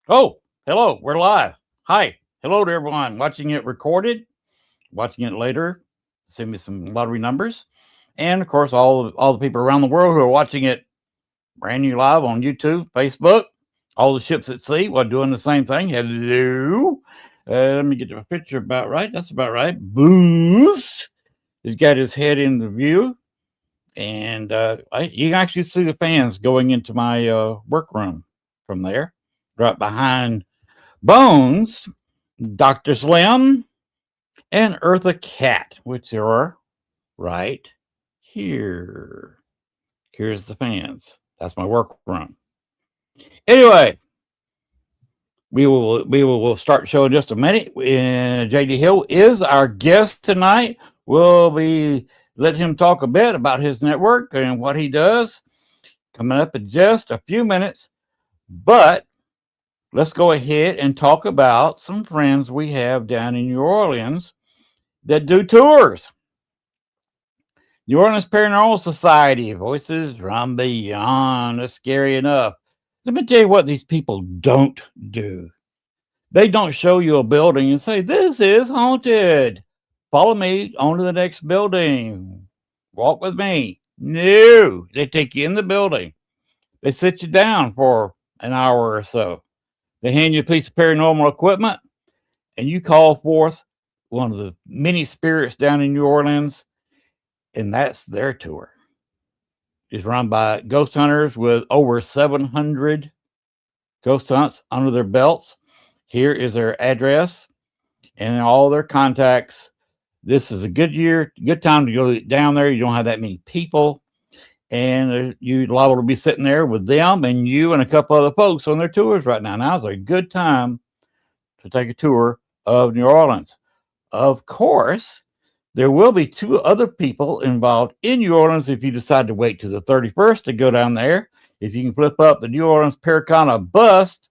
Oh, hello, we're live. Hi, hello to everyone watching it recorded, watching it later. Send me some lottery numbers, and of course, all the people around the world who are watching it brand new live on YouTube, Facebook, all the ships at sea while doing the same thing. Hello. Let me get the picture about right. That's about right. Booze. He's got his head in the view, and you can actually see the fans going into my workroom from there, right behind Bones, Dr. Slim, and Eartha Cat, which are right here. Here's the fans. That's my workroom. Anyway, we will start the show in just a minute. JD Hill is our guest tonight. We'll be letting him talk a bit about his network and what he does coming up in just a few minutes. But let's go ahead and talk about some friends we have down in New Orleans that do tours. New Orleans Paranormal Society, voices from beyond. That's scary enough. Let me tell you what these people don't do. They don't show you a building and say, "This is haunted. Follow me on to the next building. Walk with me." No, they take you in the building. They sit you down for an hour or so. They hand you a piece of paranormal equipment, and you call forth one of the many spirits down in New Orleans, and that's their tour. It's run by ghost hunters with over 700 ghost hunts under their belts. Here is their address and all their contacts. This is a good time to go down there. You don't have that many people, and you're liable to be sitting there with them and you and a couple other folks on their tours right now. Now is a good time to take a tour of New Orleans. Of course, there will be two other people involved in New Orleans if you decide to wait to the 31st to go down there. If you can flip up the New Orleans Paracana bust,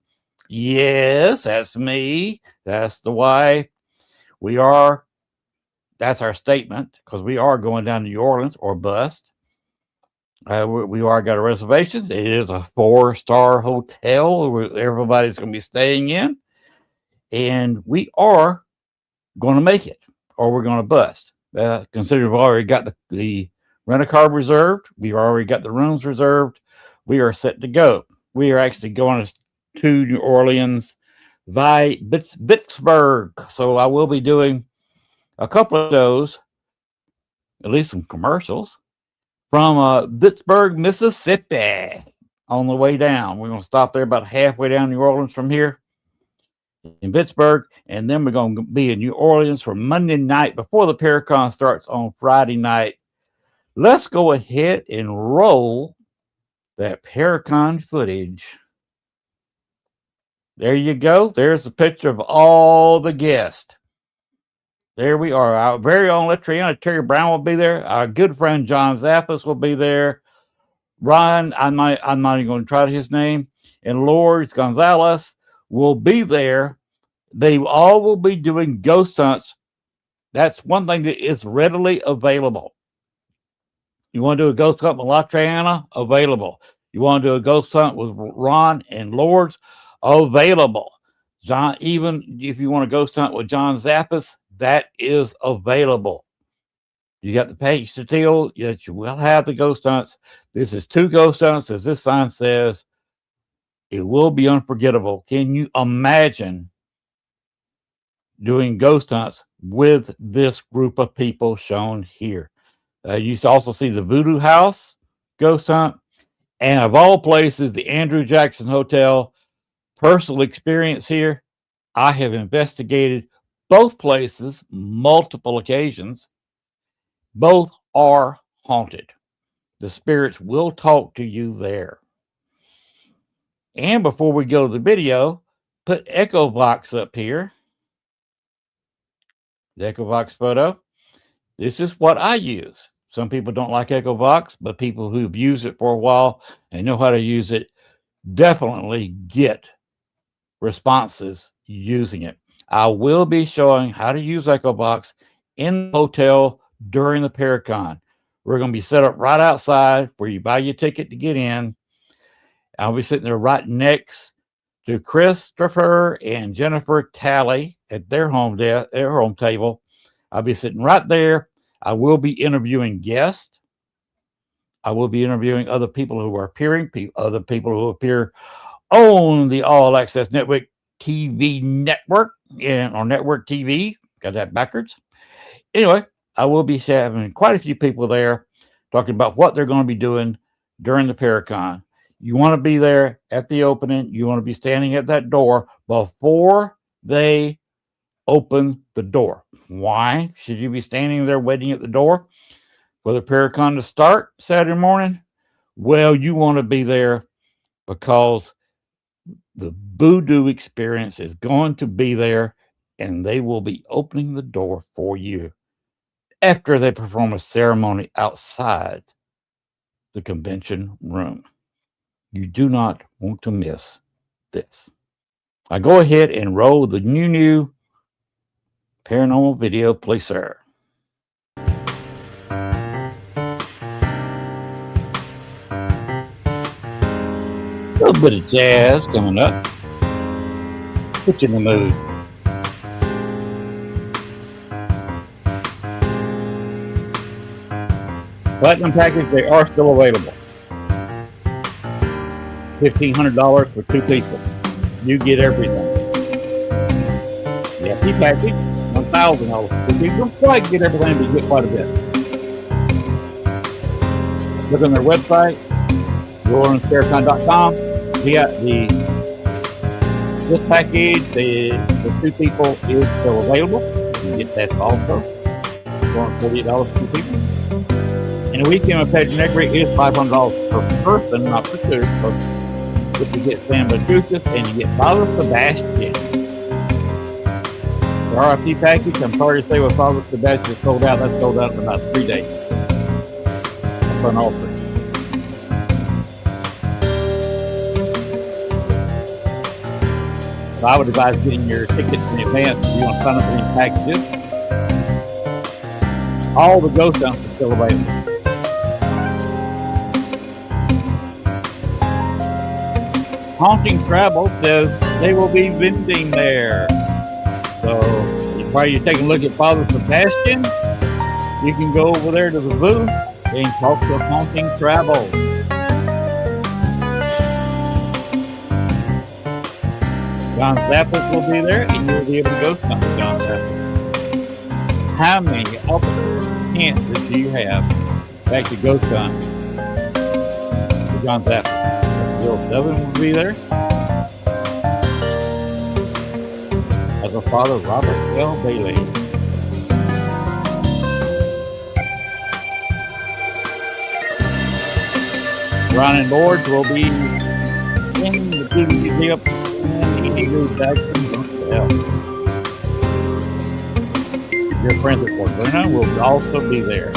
yes, that's me. That's the wife. We are, that's our statement, because we are going down to New Orleans or bust. We are got a reservations. It is a 4-star hotel where everybody's going to be staying in. And we are going to make it or we're going to bust. Consider we've already got the rent-a-car reserved. We've already got the rooms reserved. We are set to go. We are actually going to New Orleans via Pittsburgh. So I will be doing a couple of shows, at least some commercials, from Pittsburgh, Mississippi on the way down. We're going to stop there about halfway down New Orleans from here in Pittsburgh, and then we're going to be in New Orleans for Monday night before the Paracon starts on Friday night. Let's go ahead and roll that Paracon footage. There you go. There's a picture of all the guests. There we are. Our very own Latriana Terry Brown will be there. Our good friend John Zappis will be there. Ron, I'm not even going to try his name, and Lourdes Gonzalez will be there. They all will be doing ghost hunts. That's one thing that is readily available. You want to do a ghost hunt with Latriana? Available. You want to do a ghost hunt with Ron and Lourdes? Available. John, even if you want a ghost hunt with John Zappis, that is available. You got the page to tell that you will have the ghost hunts. This is 2 ghost hunts, as this sign says. It will be unforgettable. Can you imagine doing ghost hunts with this group of people shown here? You also see the Voodoo House ghost hunt, and of all places, the Andrew Jackson Hotel. Personal experience here. I have investigated both places multiple occasions. Both are haunted. The spirits will talk to you there. And before we go to the video, put Echo Box up here. The Echo Box photo. This is what I use. Some people don't like Echo Box, but people who've used it for a while and know how to use it definitely get responses using it. I will be showing how to use Echo Box in the hotel during the Paracon. We're going to be set up right outside where you buy your ticket to get in. I'll be sitting there right next to Christopher and Jennifer Talley at their home table. I'll be sitting right there. I will be interviewing guests. I will be interviewing other people who are appearing, other people who appear on the All Access Network TV network or network TV. Got that backwards. Anyway, I will be having quite a few people there talking about what they're going to be doing during the Paracon. You want to be there at the opening. You want to be standing at that door before they open the door. Why should you be standing there waiting at the door for the Paracon to start Saturday morning? Well, you want to be there because the voodoo experience is going to be there, and they will be opening the door for you after they perform a ceremony outside the convention room. You do not want to miss this. I go ahead and roll the new paranormal video, please, sir. A little bit of jazz coming up. Put you in the mood. Platinum package, they are still available. $1,500 for 2 people. You get everything. The FP package, $1,000 for 2 people. You don't quite get everything, but you get quite a bit. Look on their website, RoaringSparacon.com. This package, the 2 people is still available. You get that also. $448 for 2 people. And the weekend with Pedro Negri is $500 per person, not per 2. But you get Sam Badukas and you get Father Sebastian. The RIP package, I'm sorry to say, with Father Sebastian is sold out. That's sold out in about 3 days. That's on all 3. So I would advise getting your tickets in advance if you want to sign up for these packages. All the ghost hunts are still available. Haunting Travel says they will be vending there. So while you're taking a look at Father Sebastian, you can go over there to the booth and talk to Haunting Travel. John Zappis will be there, and you'll be able to go to John Zappis. How many chances do you have back to Ghost Hunt for John Zappis? Will Devin will be there. As a father, Robert L. Bailey. Ron and Lords will be in the TV Museum and Eagle Jackson Hotel. Your friends at Fort Verna will also be there.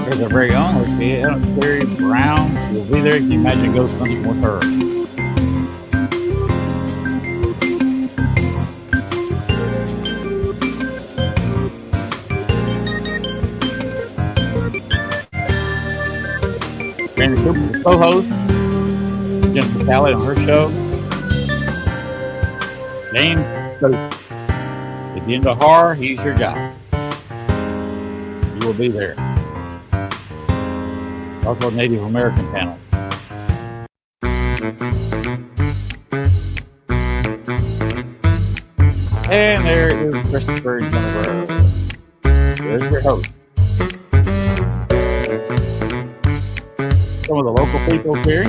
There's our very own, let's see, Terry Brown will be there. Can you imagine ghost hunting with her? Randy Cooper, the co-host, Jennifer Talley on her show. James Stokes. If you're into horror, he's your guy. You will be there. Also Native American panel. And there is Christopher and Jennifer. There's your host. Some of the local people here.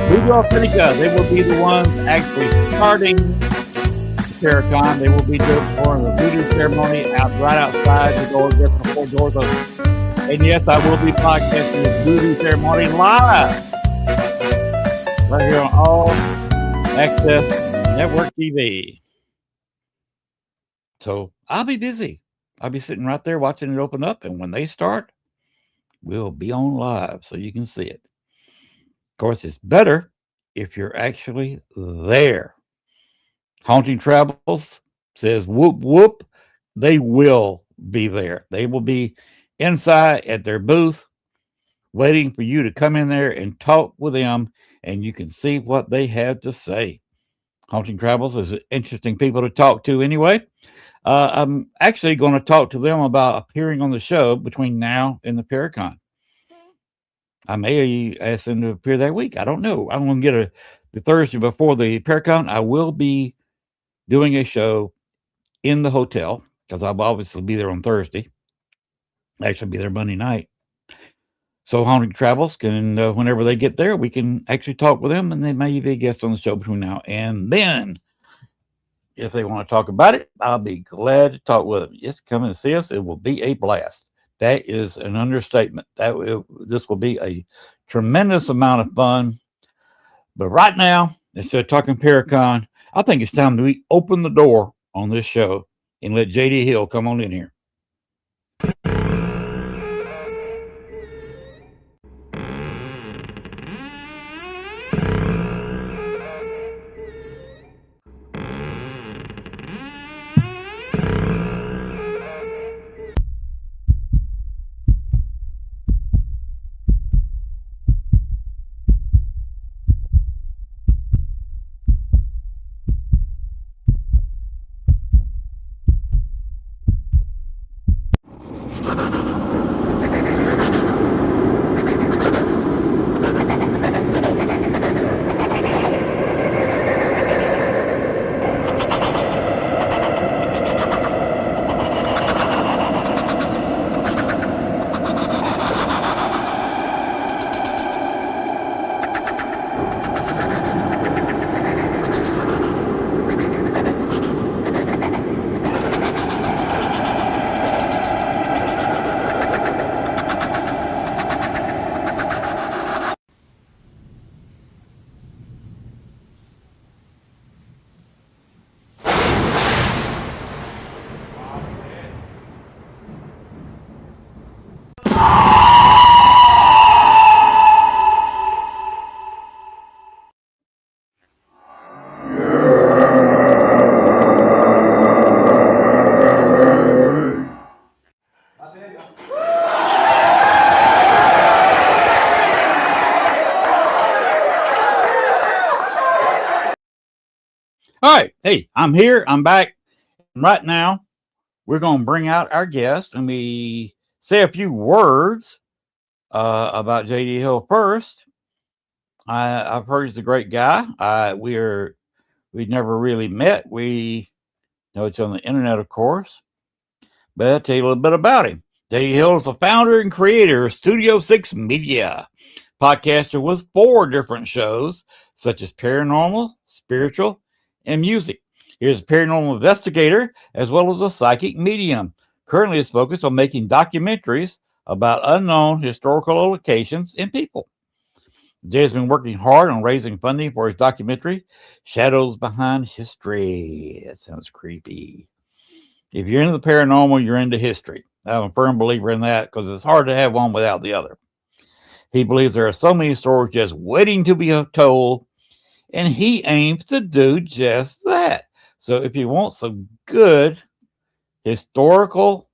Voodoo Authentica, they will be the ones actually starting Paracon. They will be doing the voodoo ceremony right outside the door, just before doors open. And yes, I will be podcasting this voodoo ceremony live right here on All Access Network TV. So I'll be busy. I'll be sitting right there watching it open up, and when they start, we'll be on live so you can see it. Of course, it's better if you're actually there. Haunting Travels says whoop whoop. They will be there. They will be inside at their booth waiting for you to come in there and talk with them, and you can see what they have to say. Haunting Travels is interesting people to talk to anyway. I'm actually going to talk to them about appearing on the show between now and the Paracon. I may ask them to appear that week. I don't know. I'm going to get the Thursday before the Paracon. I will be doing a show in the hotel because I'll obviously be there on Thursday. Actually, be there Monday night. So Haunting Travels can, whenever they get there, we can actually talk with them, and they may be a guest on the show between now and then. If they want to talk about it, I'll be glad to talk with them. Just come and see us. It will be a blast. That is an understatement. This will be a tremendous amount of fun. But right now, instead of talking Paracon, I think it's time that we open the door on this show and let JD Hill come on in here. All right. Hey, I'm here. I'm back. Right now, we're going to bring out our guest and we say a few words about JD Hill first. I've heard he's a great guy. We've never really met. We know each other on the internet, of course. But I'll tell you a little bit about him. JD Hill is the founder and creator of Studio 6 Media, podcaster with 4 different shows, such as paranormal, spiritual, and music. He is a paranormal investigator as well as a psychic medium. Currently is focused on making documentaries about unknown historical locations and people. Jay has been working hard on raising funding for his documentary, Shadows Behind History. That sounds creepy. If you're into the paranormal, you're into history. I'm a firm believer in that because it's hard to have one without the other. He believes there are so many stories just waiting to be told, and he aims to do just that. So if you want some good historical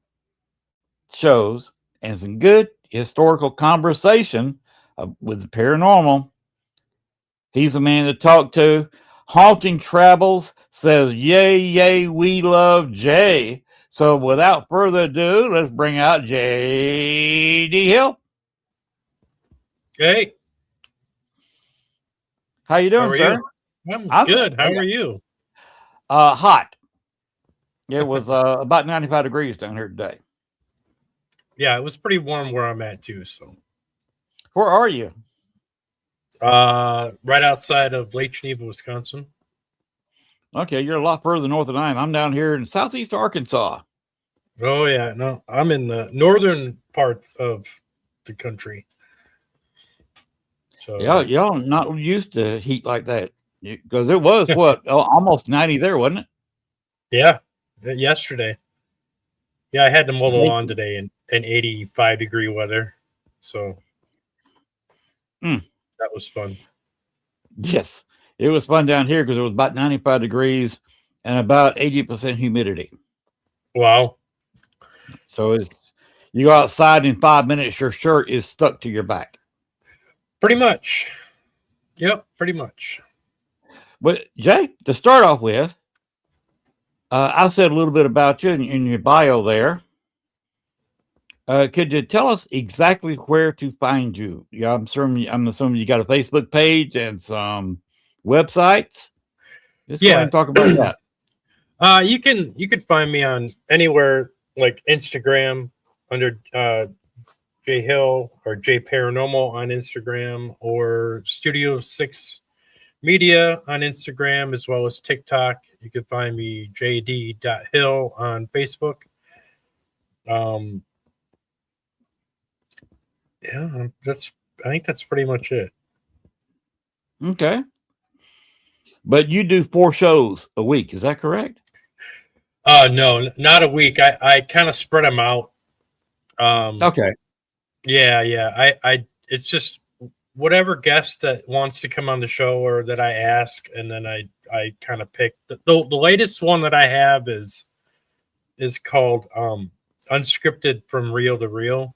shows and some good historical conversation with the paranormal, he's the man to talk to. Haunting Travels says, yay, yay, we love Jay. So without further ado, let's bring out JD Hill. Hey. How you doing, sir? I'm good. How are you? Hot. It was about 95 degrees down here today. Yeah, it was pretty warm where I'm at too. So, where are you? Right outside of Lake Geneva, Wisconsin. Okay, you're a lot further north than I am. I'm down here in southeast Arkansas. Oh yeah, no, I'm in the northern parts of the country. So y'all not used to heat like that because it was what almost 90 there, wasn't it? Yeah, yesterday. Yeah, I had to mow the lawn today in 85-degree weather. So, That was fun. Yes, it was fun down here because it was about 95 degrees and about 80% humidity. Wow. So you go outside in 5 minutes, your shirt is stuck to your back. Pretty much. Yep, pretty much. But Jay, to start off with, I said a little bit about you in your bio there. Could you tell us exactly where to find you? Yeah, I'm assuming you got a Facebook page and some websites. Just go ahead and talk about that. You can find me on anywhere like Instagram under J Hill or J Paranormal on Instagram, or Studio 6 Media on Instagram, as well as TikTok. You can find me jd.hill on Facebook. Yeah, I think that's pretty much it. Okay. But you do 4 shows a week, is that correct? No, not a week. I kind of spread them out. Okay. Yeah. I it's just whatever guest that wants to come on the show or that I ask, and then I kind of pick the latest one that I have is called Unscripted from Real to Real,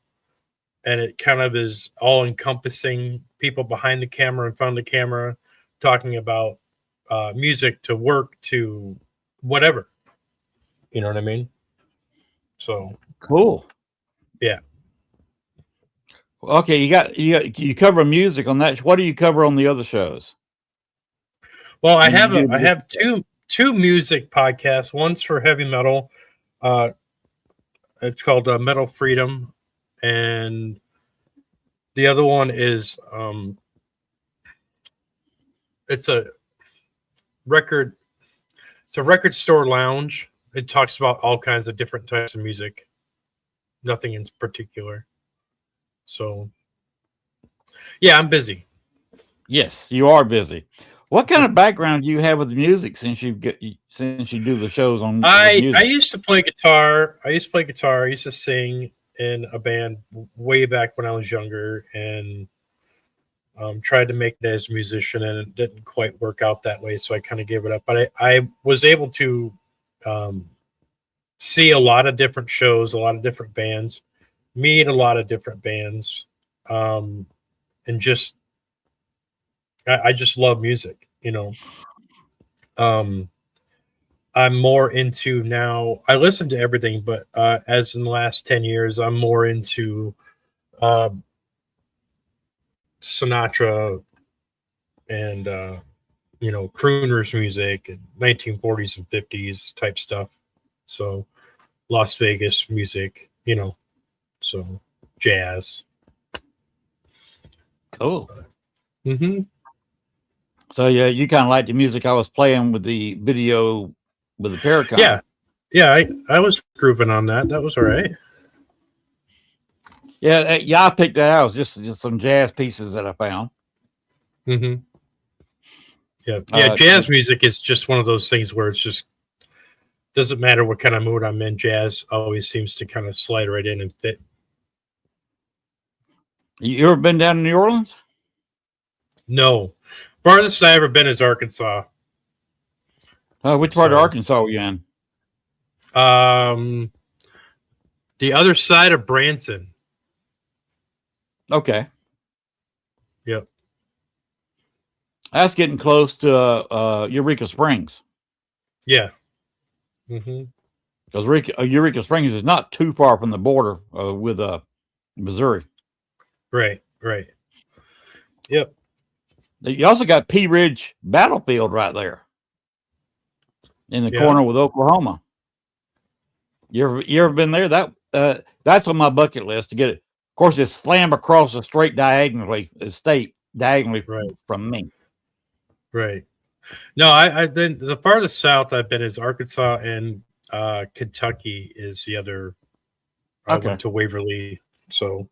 and it kind of is all encompassing people behind the camera, in front of the camera, talking about music to work to whatever. You know what I mean? So cool. Yeah. Okay, you cover music on that. What do you cover on the other shows? Well, I have two music podcasts. One's for heavy metal. It's called Metal Freedom, and the other one is it's a record store lounge. It talks about all kinds of different types of music. Nothing in particular. So, yeah, I'm busy. Yes, you are busy. What kind of background do you have with music since you do the shows on? I used to play guitar. I used to sing in a band way back when I was younger, and tried to make it as a musician, and it didn't quite work out that way, so I kind of gave it up. But I was able to see a lot of different shows, a lot of different bands, meet a lot of different bands, and just I just love music, you know. I'm more into now. I listen to everything, but as in the last 10 years, I'm more into Sinatra and crooners music and 1940s and 50s type stuff. So Las Vegas music, so jazz. Cool. Mm-hmm. So yeah, you kind of like the music I was playing with the video with the Paracon. Yeah. I was grooving on that. That was all right. Yeah. I picked that out. It was just some jazz pieces that I found. Mm-hmm. Yeah. Jazz music is just one of those things where it's just doesn't matter what kind of mood I'm in. Jazz always seems to kind of slide right in and fit. You ever been down to New Orleans? No. Farthest I ever been is Arkansas. Which part of Arkansas were you in? The other side of Branson. Okay. Yep. That's getting close to Eureka Springs. Yeah. Mm-hmm. Because Eureka Springs is not too far from the border with Missouri. Right. Yep. You also got Pea Ridge Battlefield right there in the corner with Oklahoma. You ever been there? That's on my bucket list to get it. Of course, it's slammed across the state diagonally from me. Right. No, I've been the farthest south I've been is Arkansas, and Kentucky is the other. I went to Waverly, so.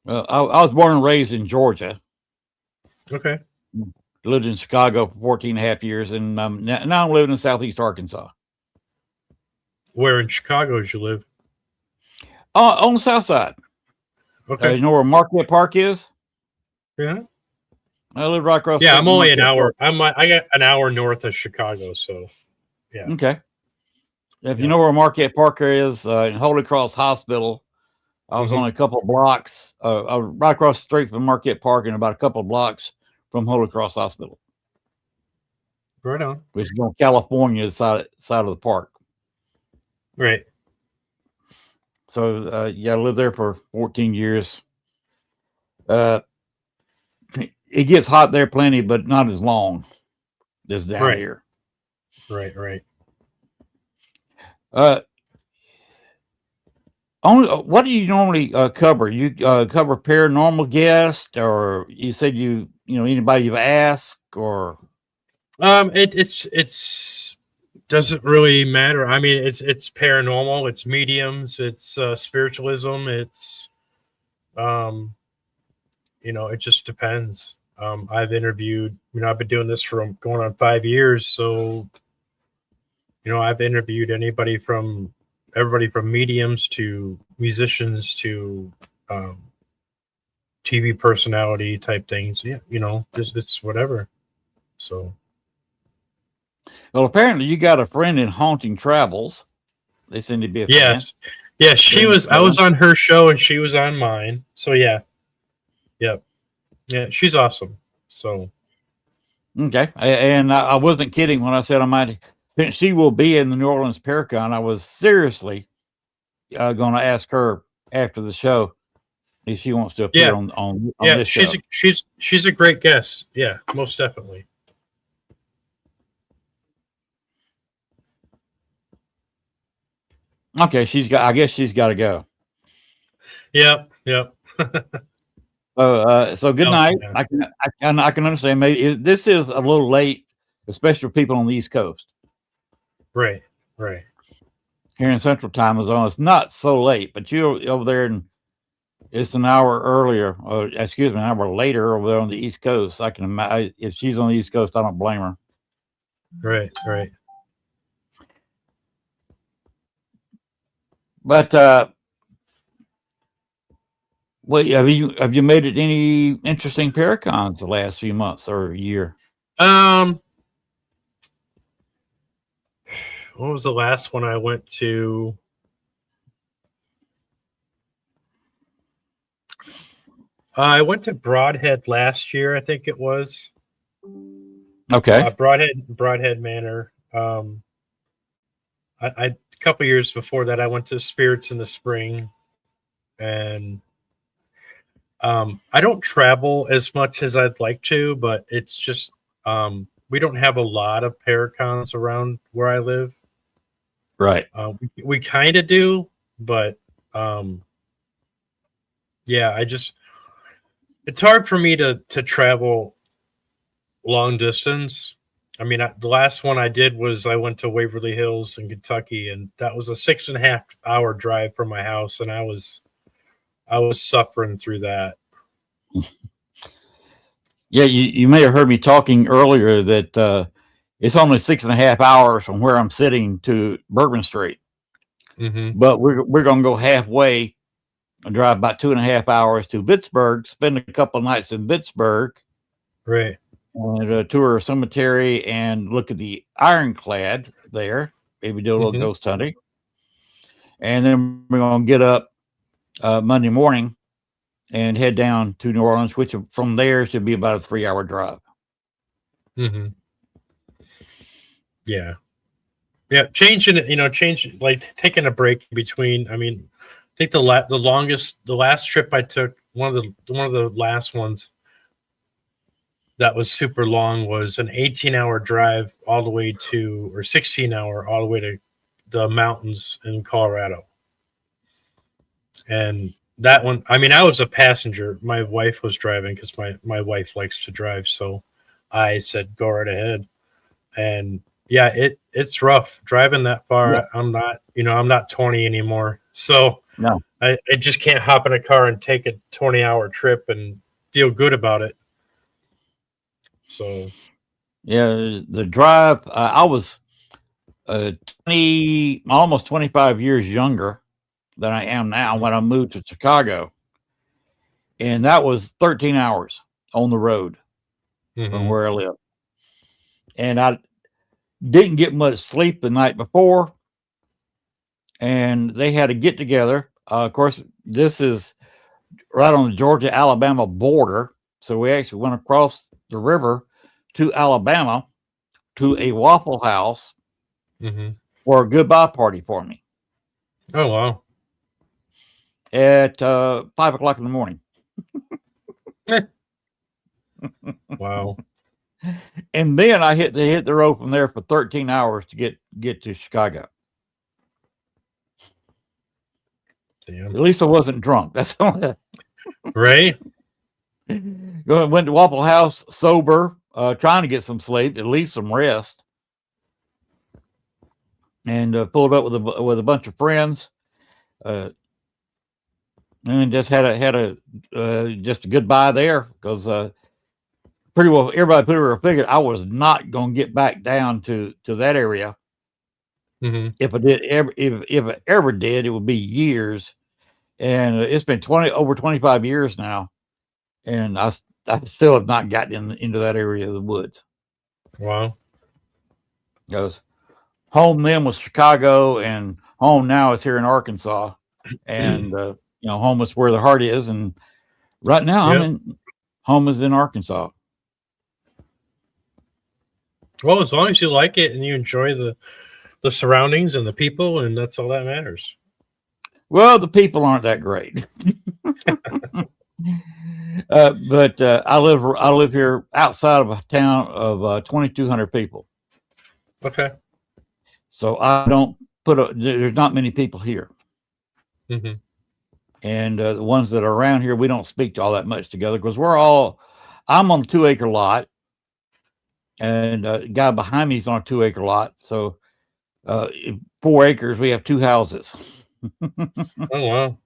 I was born and raised in Georgia. Okay. Lived in Chicago for 14 and a half years, and now I'm living in Southeast Arkansas. Where in Chicago did you live? On the south side. Okay. You know where Marquette Park is? Yeah. I live right across. Yeah, the I'm street from only an Marquette hour. Park. I got an hour north of Chicago, so yeah. Okay. If you Yeah. know where Marquette Park is, in Holy Cross Hospital, I was Mhm. only a couple of blocks, right across the street from Marquette Park, and about a couple of blocks from Holy Cross Hospital, Right on. which is on California, the side of the park. Right. So, yeah, I lived there for 14 years. It gets hot there plenty, but not as long as down Right. here. Right. Uh, what do you normally cover? You cover paranormal guests, or you said anybody you've asked, or It's doesn't really matter. I mean, it's paranormal, it's mediums, it's spiritualism, it's um, it just depends. I've interviewed, I've been doing this for going on 5 years, so I've interviewed everybody from mediums to musicians to um, TV personality type things. Yeah, just it's whatever. So well, apparently you got a friend in Haunting Travels. They seem to be a fan. yes, yeah, she They're in the was. I was show. on her show and she was on mine. So yeah, yep, yeah, she's awesome. So Okay, and I wasn't kidding when I said I might. Since she will be in the New Orleans Paracon, I was seriously going to ask her after the show if she wants to appear yeah, on yeah, this show. she's a great guest. Yeah, most definitely. Okay, I guess she's got to go. Yep. So good Oh, night. yeah. I can understand. Maybe this is a little late, especially for people on the East Coast. Right. Here in Central Time Zone, it's not so late, but you're over there, and it's an hour earlier. Excuse me, an hour later over there on the East Coast. I can imagine if she's on the East Coast, I don't blame her. Right. But well, have you made it any interesting Paracons the last few months or year? What was the last one I went to? I went to Broadhead last year, I think it was. Okay. Broadhead Manor. I a couple years before that, I went to Spirits in the Spring, and I don't travel as much as I'd like to, but it's just we don't have a lot of Paracons around where I live. Right. We kind of do, but yeah, it's hard for me to travel long distance. I mean, the last one I did was I went to Waverly Hills in Kentucky, and that was a 6.5 hour drive from my house, and I was suffering through that. Yeah, you may have heard me talking earlier that it's only 6.5 hours from where I'm sitting to Bourbon Street, but we're going to go halfway and drive about 2.5 hours to Pittsburgh, spend a couple of nights in Pittsburgh, Right, and tour a cemetery and look at the ironclad there. Maybe do a little ghost hunting, and then we're going to get up Monday morning and head down to New Orleans, which from there should be about a 3-hour drive. Yeah, changing it, like taking a break between. I mean, I think the last trip I took, one of the last ones that was super long, was an 18-hour drive all the way to, or 16-hour all the way to the mountains in Colorado. And that one, I mean, I was a passenger. My wife was driving because my wife likes to drive. So I said, go right ahead. And yeah, it's rough driving that far. Yeah. I'm not 20 anymore. So no, I just can't hop in a car and take a 20-hour trip and feel good about it. So yeah, the drive, I was almost 25 years younger than I am now when I moved to Chicago. And that was 13 hours on the road from Mhm. where I live. And I didn't get much sleep the night before. And they had a get together. Of course, this is right on the Georgia Alabama border. So we actually went across the river to Alabama to a Waffle House Mhm. for a goodbye party for me Oh wow. at 5 o'clock in the morning. Wow. And then I hit the road from there for 13 hours to get to Chicago. Damn. At least I wasn't drunk. That's all. Right? Went to Waffle House sober, trying to get some sleep, at least some rest, and pulled up with a bunch of friends, and then just had a just a goodbye there because pretty well everybody figured I was not going to get back down to that area. Mhm. If I did ever, if I ever did, it would be years, and it's been over 25 years now, and I still have not gotten into that area of the woods. Wow. Because home then was Chicago, and home now is here in Arkansas, and home is where the heart is, and right now Yep. home is in Arkansas. Well, as long as you like it and you enjoy the surroundings and the people, and that's all that matters. Well, the people aren't that great. But I live here outside of a town of 2,200 people. Okay. So I don't there's not many people here. Mm-hmm. And the ones that are around here, we don't speak all that much together because I'm on a 2-acre lot, and the guy behind me is on a 2-acre lot. So 4 acres, we have 2 houses. Oh wow.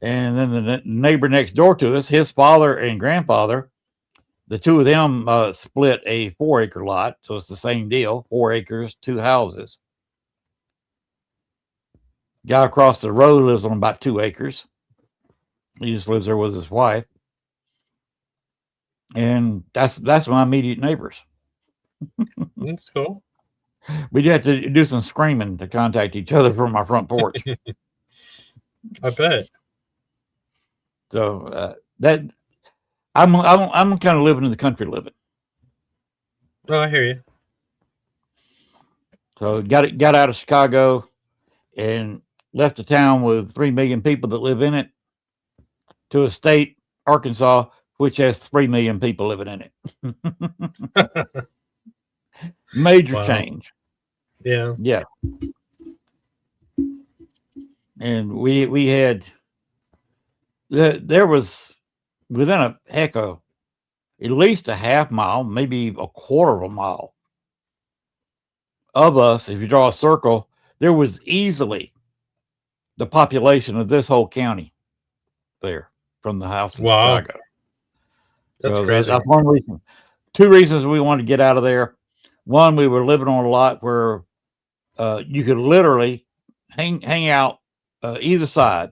And then the neighbor next door to us, his father and grandfather, the two of them split a 4-acre lot. So it's the same deal, 4 acres, 2 houses. Guy across the road lives on about 2 acres. He just lives there with his wife. And that's my immediate neighbors. That's cool. We have to do some screaming to contact each other from our front porch. I bet. So that I'm kind of living in the country living. Oh, I hear you. So got out of Chicago and left a town with 3 million people that live in it to a state, Arkansas, which has 3 million people living in it. Major Wow. change. Yeah. Yeah. And we had there was within at least a half mile, maybe a quarter of a mile of us. If you draw a circle, there was easily the population of this whole county there from the house in Wow. Chicago. That's So crazy. that's one reason. 2 reasons we wanted to get out of there. One, we were living on a lot where you could literally hang out either side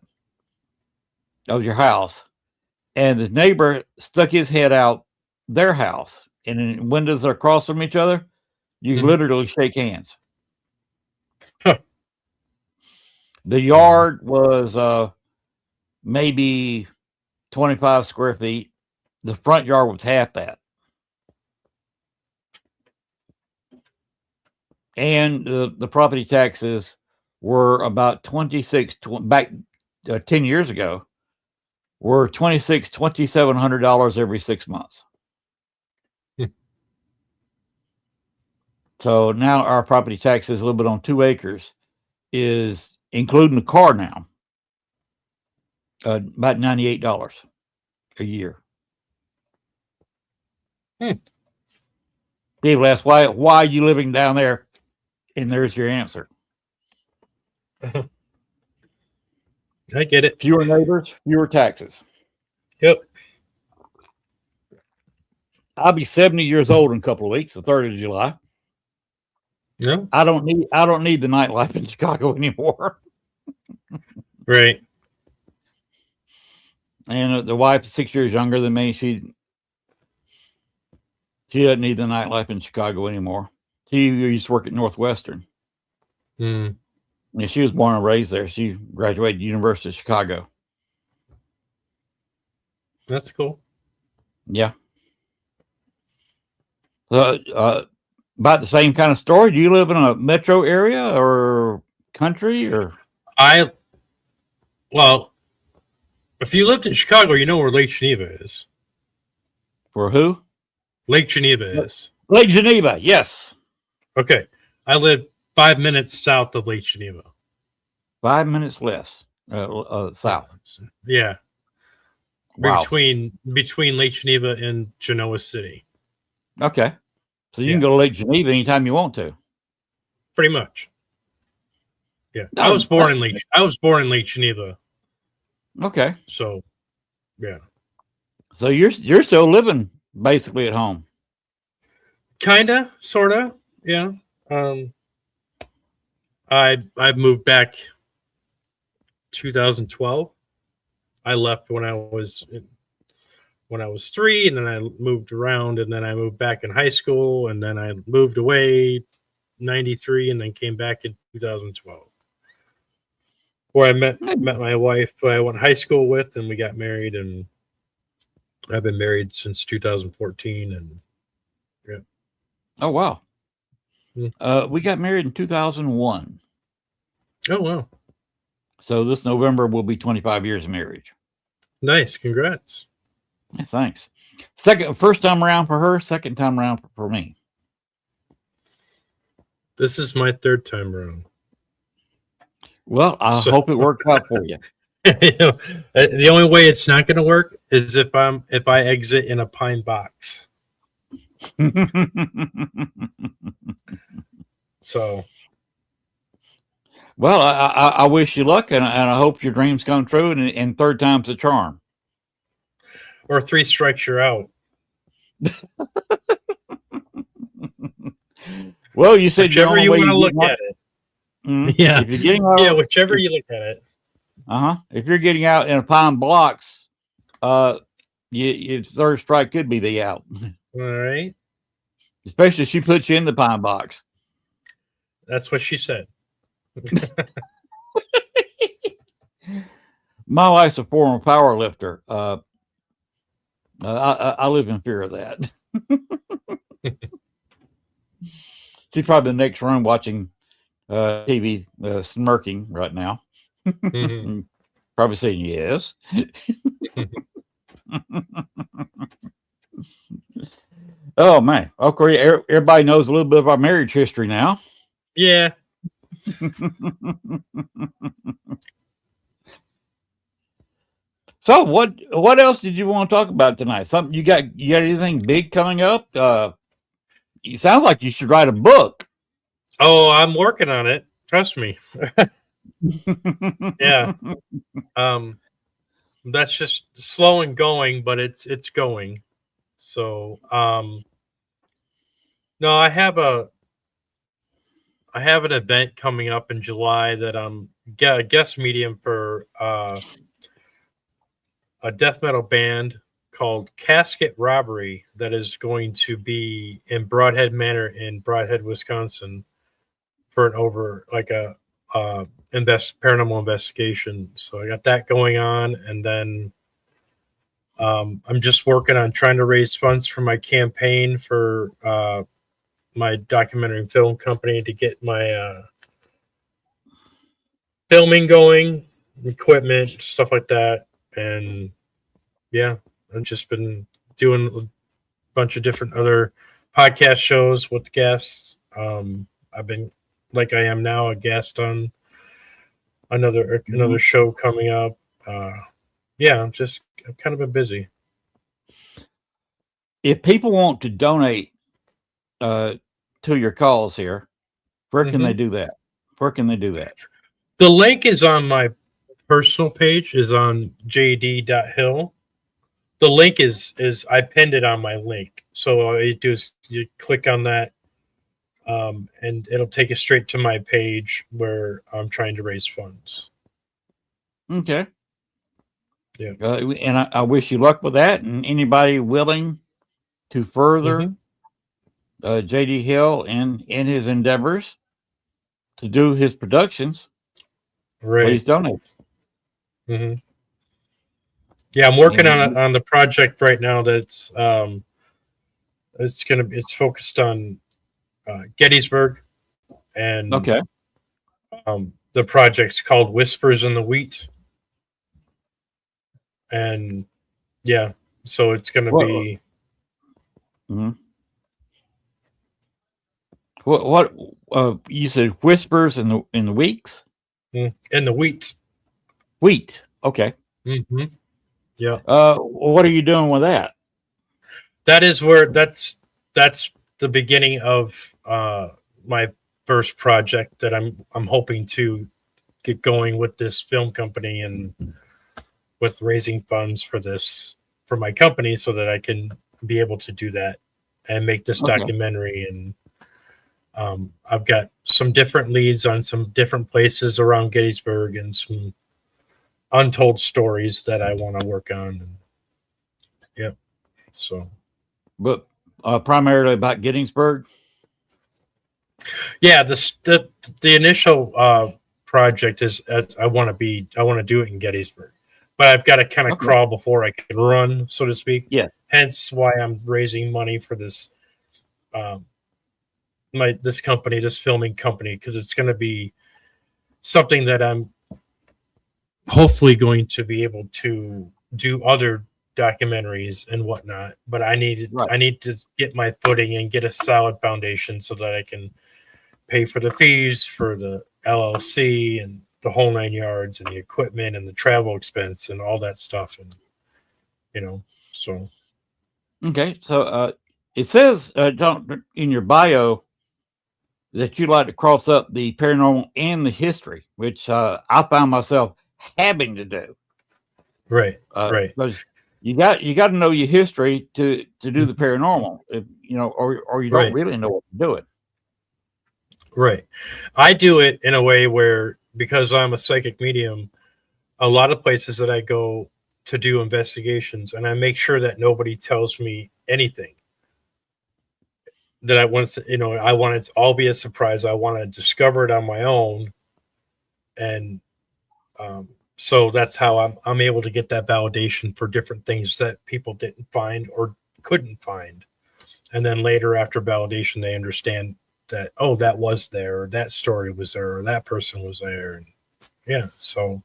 of your house, and the neighbor stuck his head out their house, and in windows are across from each other, you can literally shake hands. Huh. The yard was maybe 25 square feet. The front yard was half that. And the property taxes were about 26 back 10 years ago were $2,700 every 6 months. So now our property taxes a little bit on 2 acres is including the car now about $98 a year. People ask why are you living down there, and there's your answer. I get it. Fewer neighbors, fewer taxes. Yep. I'll be 70 years old in a couple of weeks, the 3rd of July. No. I don't need the nightlife in Chicago anymore. Right. And the wife is 6 years younger than me. She She doesn't need the nightlife in Chicago anymore. She used to work at Northwestern. Mm. Yeah, she was born and raised there. She graduated University of Chicago. That's cool. Yeah. About the same kind of story. Do you live in a metro area or country or? Well, if you lived in Chicago, you know where Lake Geneva is. For who? Lake Geneva is. Lake Geneva, yes. Okay. I live 5 minutes south of Lake Geneva. 5 minutes less south. Yeah. Wow. Between Lake Geneva and Genoa City. Okay. So you can go to Lake Geneva anytime you want to. Pretty much. Yeah. No, I was born in Lake Geneva. Okay. So yeah. So you're still living basically at home. Kinda, sorta. Yeah. I moved back 2012. I left when I was 3, and then I moved around, and then I moved back in high school, and then I moved away 93, and then came back in 2012, where I met my wife who I went to high school with, and we got married, and I've been married since 2014, and yeah. Oh wow. We got married in 2001. Oh wow. So this November will be 25 years of marriage. Nice, congrats. Yeah, thanks. First time around for her, second time around for me. This is my third time around. Well, I hope it works out for you. The only way it's not going to work is if I exit in a pine box. So, well, I wish you luck, and I hope your dreams come true, and third time's a charm. Or 3 strikes you're out. Well, you said whichever you want to look at it. Mm-hmm. Yeah, if you're getting out, whichever you look at it. If you're getting out in a pine blocks, your third strike could be the out. All right. Especially if she puts you in the pine box. That's what she said. My wife's a former power lifter. I live in fear of that. She's probably in the next room watching TV, smirking right now. Mm-hmm. Probably saying yes. Oh man! Of course, everybody knows a little bit of our marriage history now. Yeah. So what else did you want to talk about tonight? Something you got anything big coming up? You sound like you should write a book. Oh, I'm working on it. Trust me. Yeah. That's just slow and going, but it's going. So, no, I have an event coming up in July that I'm a guest medium for a death metal band called Casket Robbery that is going to be in Broadhead Manor in Broadhead, Wisconsin for a paranormal investigation. So I got that going on, and then I'm just working on trying to raise funds for my campaign for my documentary and film company to get my filming going, equipment, stuff like that. And yeah, I've just been doing a bunch of different other podcast shows with guests. I've been, like I am now, a guest on another show coming up. Yeah, I'm kind of been busy. If people want to donate to your cause here, where can they do that? Where can they do that? The link is on my personal page, is on jd.hill. The link is I pinned it on my link. So all you do is you click on that, and it'll take you straight to my page where I'm trying to raise funds. Okay. Yeah. And I wish you luck with that. And anybody willing to further J.D. Hill in his endeavors to do his productions, please Right. donate. hmm Yeah, I'm working And on the project right now. That's it's focused on Gettysburg, and okay, the project's called Whispers in the Wheat, and yeah, so it's going to what be mhm. What you said? Whispers in the weeks. in the wheat. Wheat. Okay. hmm Yeah, What are you doing with that? that is where that's the beginning of my first project that I'm hoping to get going with this film company and with raising funds for this for my company so that I can be able to do that and make this Okay. documentary. And I've got some different leads on some different places around Gettysburg and some untold stories that I want to work on. And, yeah, so But primarily about Gettysburg. yeah, the initial project is I want to do it in Gettysburg, but I've got to kind of Okay. crawl before I can run, so to speak. Yeah. Hence why I'm raising money for this um, this company, this filming company, because it's going to be something that I'm hopefully going to be able to do other documentaries and whatnot. But Right. I need to get my footing and get a solid foundation so that I can pay for the fees for the LLC and the whole 9 yards and the equipment and the travel expense and all that stuff. And so Okay. So it says don't in your bio that you like to cross up the paranormal and the history, which I found myself having to do. right, right, Because you got to know your history to do the paranormal, if, or you don't right, really know what to do it. right. I do it in a way where because I'm a psychic medium, a lot of places that I go to do investigations, and I make sure that nobody tells me anything. That I want to, I want it to all be a surprise. I want to discover it on my own, and um, so that's how I'm able to get that validation for different things that people didn't find or couldn't find, and then later after validation, they understand that that was there, or that story was there, or that person was there, and yeah, so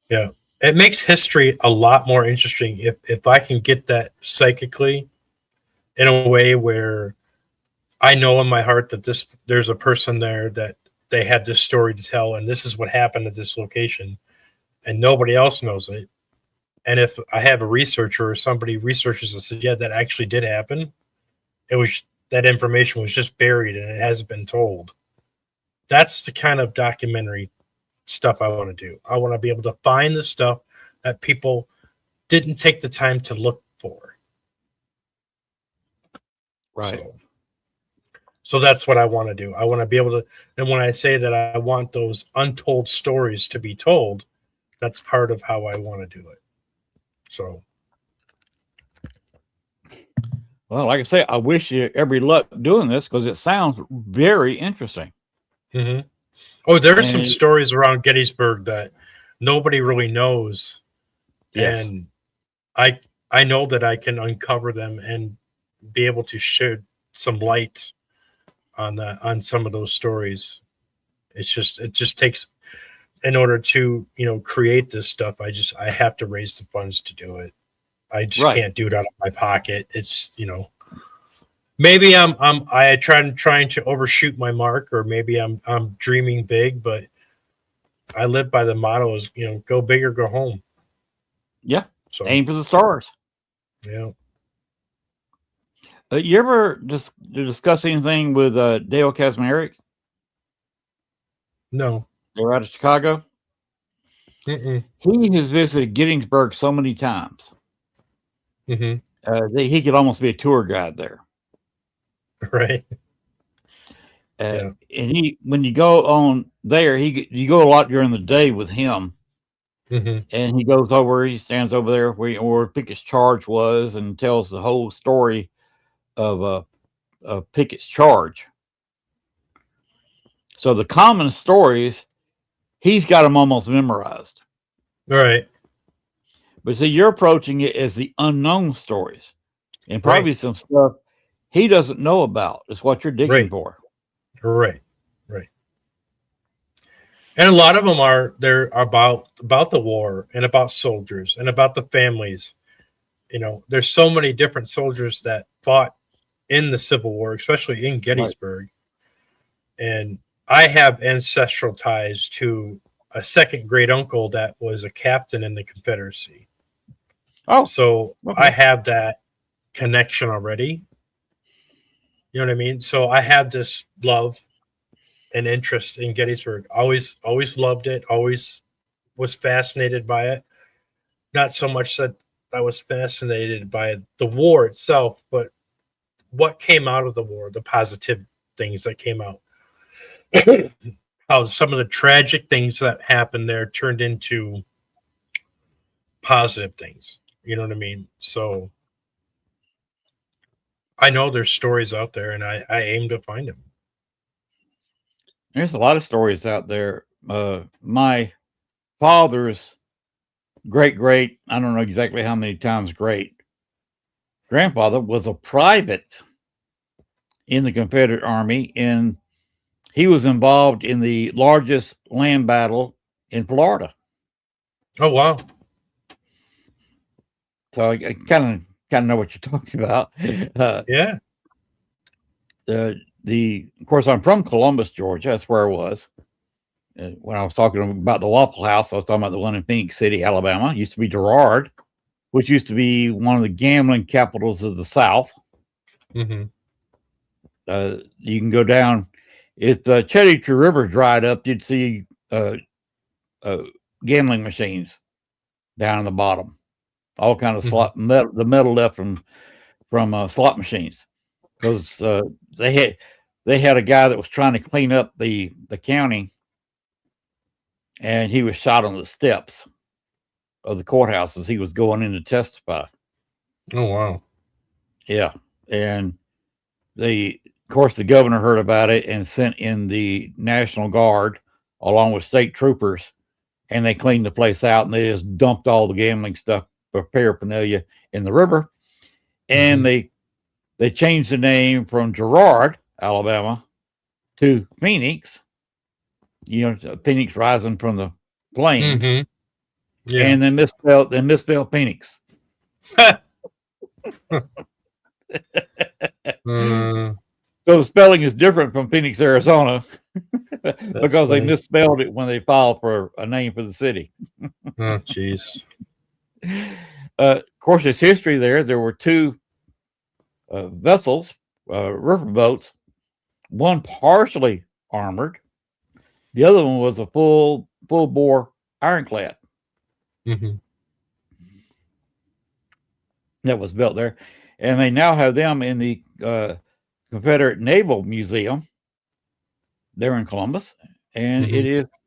yeah, it makes history a lot more interesting if I can get that psychically in a way where I know in my heart that there's a person there that they had this story to tell, and this is what happened at this location, and nobody else knows it. And if I have a researcher or somebody researches and says, "Yeah, that actually did happen," it was that information was just buried and it hasn't been told. That's the kind of documentary stuff I want to do. I want to be able to find the stuff that people didn't take the time to look for. Right. So that's what I want to do. I want to be able to, and when I say that I want those untold stories to be told, that's part of how I want to do it. So, Well, like I say, I wish you every luck doing this because it sounds very interesting. mhm. Oh, there are some And stories around Gettysburg that nobody really knows, yes, and I I know that I can uncover them and be able to shed some light on some of those stories. It just takes in order to create this stuff. I have to raise the funds to do it. I just right. can't do it out of my pocket. It's maybe I trying to overshoot my mark, or maybe I'm dreaming big, but I live by the motto is go big or go home. Yeah. So Aim for the stars. yeah, You ever discuss anything with Dale Kazmarek? no, They're out of Chicago. mm-mm. He has visited Gettysburg so many times. Mm-hmm. That he could almost be a tour guide there. Right, yeah, And when you go on there, you go a lot during the day with him, mm-hmm. and he stands over there where Pickett's charge was, and tells the whole story Pickett's charge. So the common stories, he's got them almost memorized. Right. But see, you're approaching it as the unknown stories, and probably some stuff he doesn't know about. Is what you're digging for. Right. Right. And a lot of them they're about the war and about soldiers and about the families. You know, there's so many different soldiers that fought in the Civil War, especially in Gettysburg. Right. And I have ancestral ties to a second great uncle that was a captain in the Confederacy. Oh, so okay. I have that connection already. You know what I mean? So I have this love and interest in Gettysburg. Always loved it. Always was fascinated by it. Not so much that I was fascinated by the war itself, but what came out of the war, the positive things that came out. How some of the tragic things that happened there turned into positive things. You know what I mean? So I know there's stories out there, and I aim to find them. There's a lot of stories out there. My father's great, I don't know exactly how many times great, grandfather was a private in the Confederate Army, and he was involved in the largest land battle in Florida. Oh, wow. So I kind of know what you're talking about. Yeah. Of course, I'm from Columbus, Georgia. That's where I was. When I was talking about the Waffle House, I was talking about the one in Phoenix City, Alabama. It used to be Girard, which used to be one of the gambling capitals of the South. Mm-hmm. You can go down. If the Chattahoochee River dried up, you'd see gambling machines down in the bottom. All kind of slot metal, the metal left from slot machines, because they had a guy that was trying to clean up the county, and he was shot on the steps of the courthouse as he was going in to testify. Oh, wow. Yeah. And of course, the governor heard about it and sent in the National Guard along with state troopers, and they cleaned the place out, and they just dumped all the gambling stuff for paraphernalia in the river. And they changed the name from Girard, Alabama, to Phoenix. You know, Phoenix rising from the plains. Yeah. And then misspelled Phoenix. So the spelling is different from Phoenix, Arizona, because funny. They misspelled it when they filed for a name for the city. Oh, jeez. Of course, there's history there. There were two vessels, riverboats, one partially armored. The other one was a full bore ironclad. That was built there. And they now have them in the Confederate Naval Museum there in Columbus. And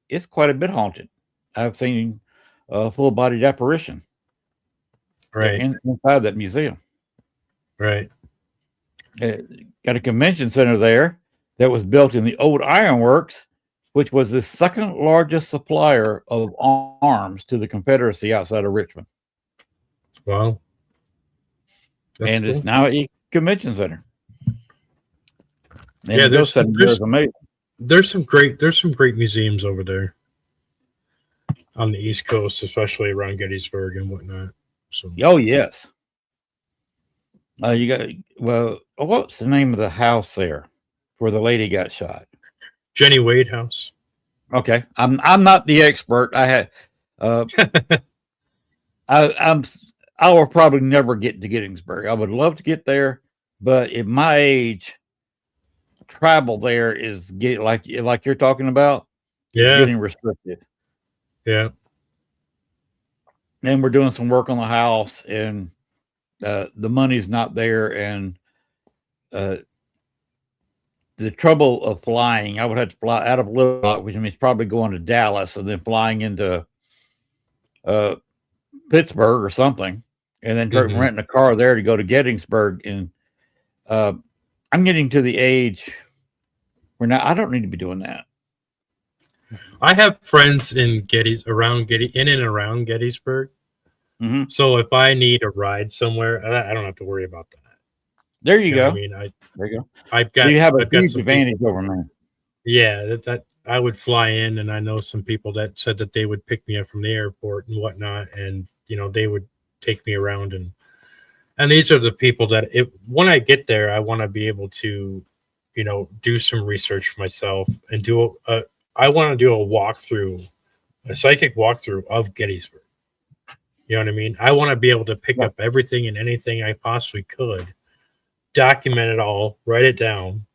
it's quite a bit haunted. I've seen a full-bodied apparition inside that museum. Right. Got a convention center there that was built in the old ironworks, which was the second largest supplier of arms to the Confederacy outside of Richmond. Wow. That's and cool. It's now a convention center. And yeah, there's some great museums over there on the East Coast, especially around Gettysburg and whatnot. So. Oh yes. You got what's the name of the house there where the lady got shot? Jenny Wade House. Okay, I'm not the expert. I had I will probably never get to Gettysburg. I would love to get there, but at my age, travel there is like you're talking about. It's getting restricted. Yeah. And we're doing some work on the house, and the money's not there, and the trouble of flying, I would have to fly out of Little Rock, which means probably going to Dallas and then flying into Pittsburgh or something, and then renting a car there to go to Gettysburg. And I'm getting to the age where now I don't need to be doing that. I have friends in in and around Gettysburg. Mm-hmm. So if I need a ride somewhere, I don't have to worry about that. There you go. I mean, there you go. I've So got you have a I've got huge some advantage people. over me. Yeah, that I would fly in, and I know some people that said that they would pick me up from the airport and whatnot, and they would take me around, and these are the people that when I get there, I want to be able to, do some research myself and I want to do a psychic walkthrough of Gettysburg. You know what I mean? I want to be able to pick up everything and anything I possibly could, document it all, write it down,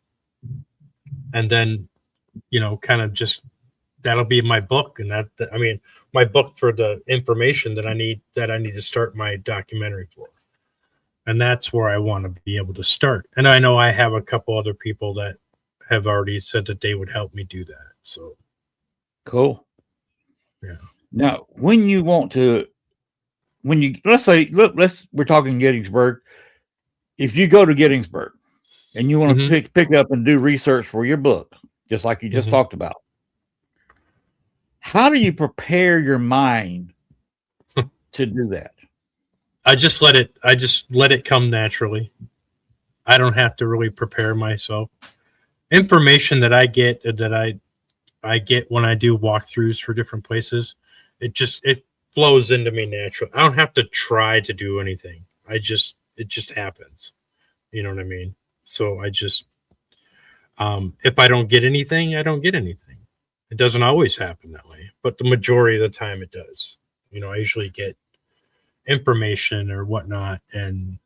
and then, kind of just that'll be my book. And I mean, my book for the information that I need to start my documentary for. And that's where I want to be able to start. And I know I have a couple other people that have already said that they would help me do that. So cool. Yeah. Now, when you let's say, we're talking Gettysburg. If you go to Gettysburg and you want to pick up and do research for your book, just like you just talked about, how do you prepare your mind to do that? I just let it come naturally. I don't have to really prepare myself. Information that I get I get when I do walkthroughs for different places, it flows into me naturally. I don't have to try to do anything. It just happens. You know what I mean? So I just if I don't get anything, I don't get anything. It doesn't always happen that way, but the majority of the time it does. I usually get information or whatnot, and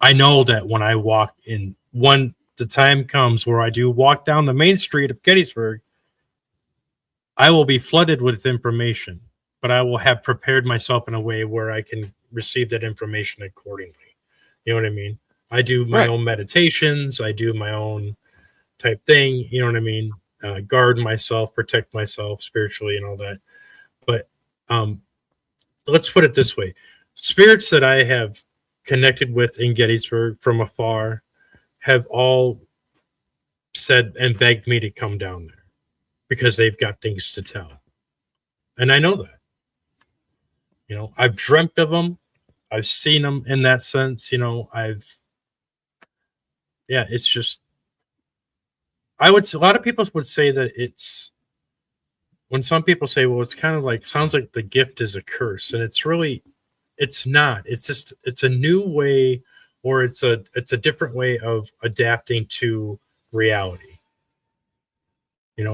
I know that when I walk in, when the time comes where I do walk down the main street of Gettysburg, I will be flooded with information, but I will have prepared myself in a way where I can receive that information accordingly. You know what I mean? I do my own meditations. I do my own type thing. You know what I mean? Guard myself, protect myself spiritually and all that. But let's put it this way. Spirits that I have connected with in Gettysburg from afar have all said and begged me to come down there because they've got things to tell. And I know that. I've dreamt of them. I've seen them in that sense. It's just, a lot of people would say that when some people say, well, it's kind of like, sounds like the gift is a curse. And it's not. It's a new way, or it's a different way of adapting to reality.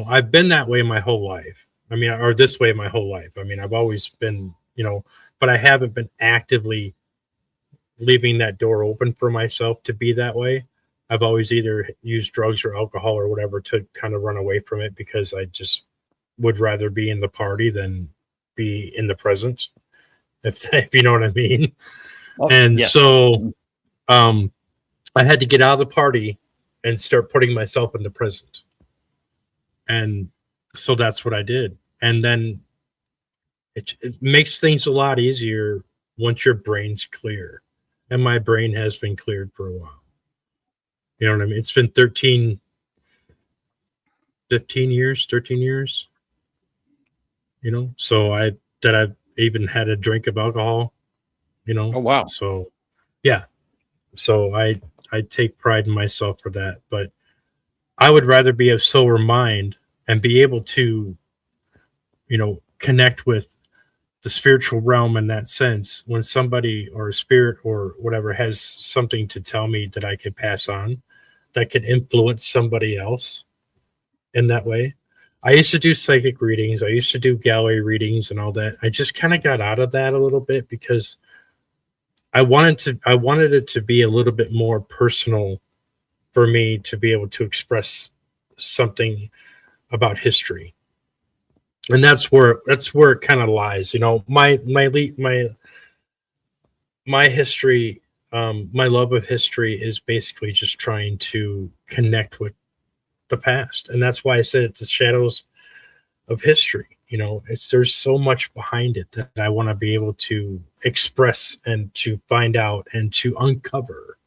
I've been that way my whole life. I mean, or this way my whole life. I mean, I've always been, but I haven't been actively leaving that door open for myself to be that way. I've always either used drugs or alcohol or whatever to kind of run away from it, because I just would rather be in the party than be in the present, if you know what I mean. So I had to get out of the party and start putting myself in the present. And so that's what I did. And then it makes things a lot easier once your brain's clear. And my brain has been cleared for a while. You know what I mean? It's been 13 years, so I've even had a drink of alcohol, Oh, wow. So, yeah. So I take pride in myself for that. But I would rather be of sober mind and be able to, connect with the spiritual realm in that sense when somebody or a spirit or whatever has something to tell me that I could pass on, that could influence somebody else in that way. I used to do psychic readings. I used to do gallery readings and all that. I just kind of got out of that a little bit because I wanted it to be a little bit more personal for me to be able to express something about history. And that's where it kind of lies. My history, my love of history is basically just trying to connect with the past. And that's why I said it's the shadows of history. There's so much behind it that I want to be able to express and to find out and to uncover.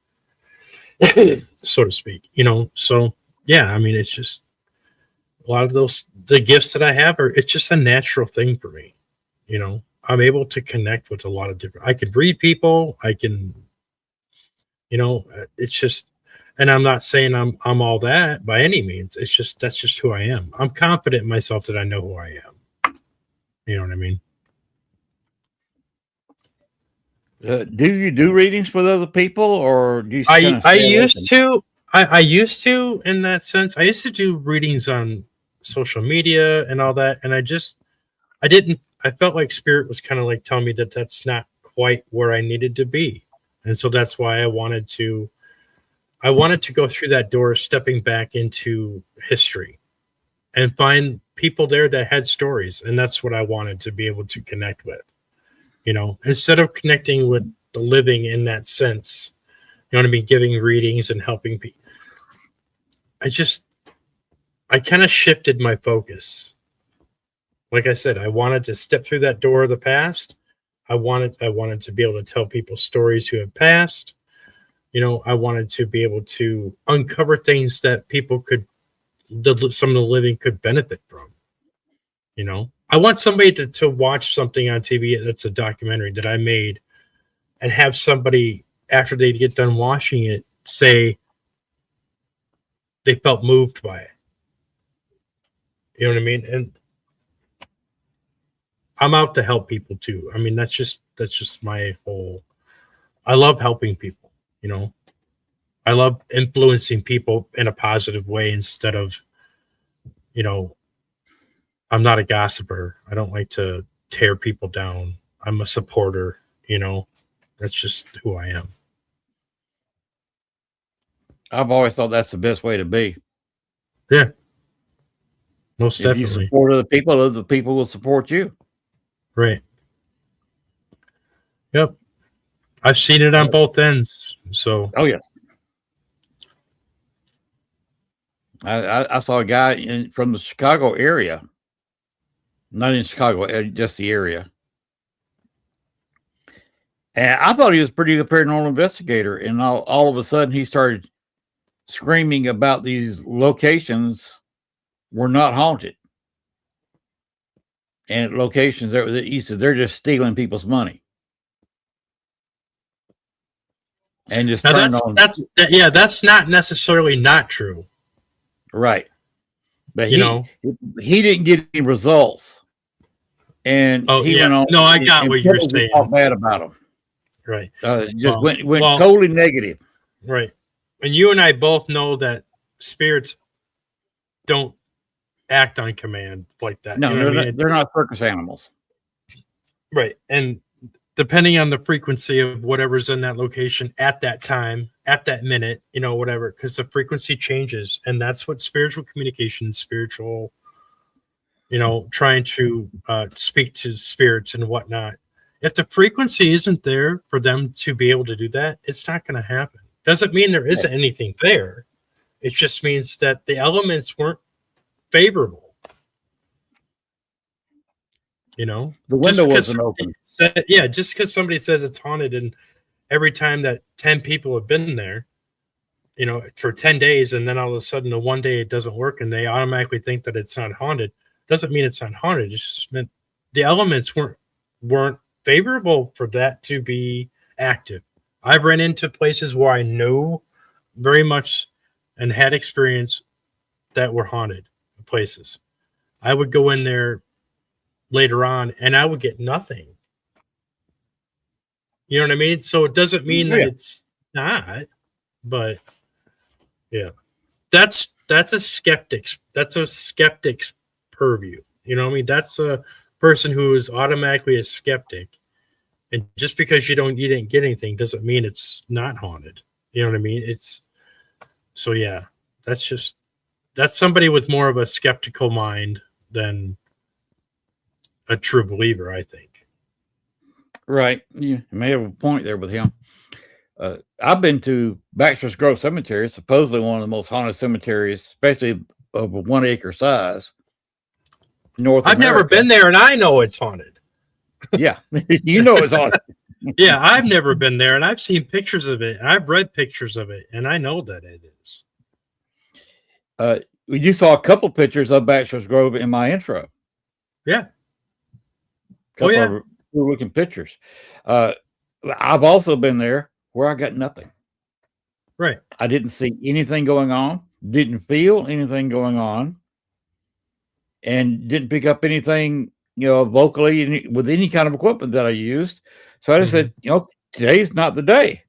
so to speak. So yeah, I mean, it's just a lot of the gifts that I have it's just a natural thing for me. I'm able to connect with a lot of different. I can read people. I can, it's just, and I'm not saying I'm all that by any means. It's just that's just who I am. I'm confident in myself that I know who I am. You know what I mean? Do you do readings with other people, or do you kind of I stay away used to I used to in that sense. I used to do readings on social media and all that, and I didn't. I felt like spirit was kind of like telling me that that's not quite where I needed to be, and so that's why I wanted to. I wanted to go through that door, stepping back into history, and find people there that had stories, and that's what I wanted to be able to connect with. Instead of connecting with the living in that sense, you want to be giving readings and helping people. I kind of shifted my focus. Like I said, I wanted to step through that door of the past. I wanted to be able to tell people stories who have passed. I wanted to be able to uncover things that people some of the living could benefit from. I want somebody to watch something on TV that's a documentary that I made and have somebody, after they get done watching it, say they felt moved by it. You know what I mean? And I'm out to help people too. I mean, that's just my whole. I love helping people. I love influencing people in a positive way instead of, I'm not a gossiper. I don't like to tear people down. I'm a supporter. That's just who I am. I've always thought that's the best way to be. Yeah. Most if definitely. You support other people will support you. Right. Yep. I've seen it on both ends. So. Oh yes. I saw a guy from the Chicago area, not in Chicago, just the area. And I thought he was a pretty good paranormal investigator. And all of a sudden he started screaming about these locations were not haunted. And locations that he said they're just stealing people's money. And just now turned on. That's not necessarily not true. Right. But he didn't get any results. And he went on. No, I got what you're saying. Talk bad about him. Right. Just went totally negative. Right. And you and I both know that spirits don't act on command like that. No, they're not circus animals. Right. And depending on the frequency of whatever's in that location at that time, at that minute, whatever, because the frequency changes. And that's what spiritual communication, spiritual, trying to speak to spirits and whatnot. If the frequency isn't there for them to be able to do that, it's not going to happen. Doesn't mean there isn't anything there. It just means that the elements weren't favorable. The window wasn't open. Just because somebody says it's haunted, and every time that 10 people have been there, for 10 days, and then all of a sudden the one day it doesn't work, and they automatically think that it's not haunted, doesn't mean it's not haunted. It just meant the elements weren't favorable for that to be active. I've ran into places where I know very much and had experience that were haunted places. I would go in there later on and I would get nothing. You know what I mean? So it doesn't mean that it's not, but yeah, that's a skeptic's purview. You know what I mean? That's a person who is automatically a skeptic. And just because you didn't get anything doesn't mean it's not haunted. You know what I mean? So yeah, that's somebody with more of a skeptical mind than a true believer, I think. Right. You may have a point there with him. I've been to Baxter's Grove Cemetery, supposedly one of the most haunted cemeteries, especially of a 1 acre size. I've never been there, and I know it's haunted. Yeah, it's haunted. Yeah, I've never been there, and I've seen pictures of it, and I've read pictures of it, and I know that it is. You saw a couple pictures of Bachelor's Grove in my intro. Yeah. Couple of cool-looking pictures. I've also been there where I got nothing. Right. I didn't see anything going on, didn't feel anything going on, and didn't pick up anything, vocally with any kind of equipment that I used. So I just said, today's not the day.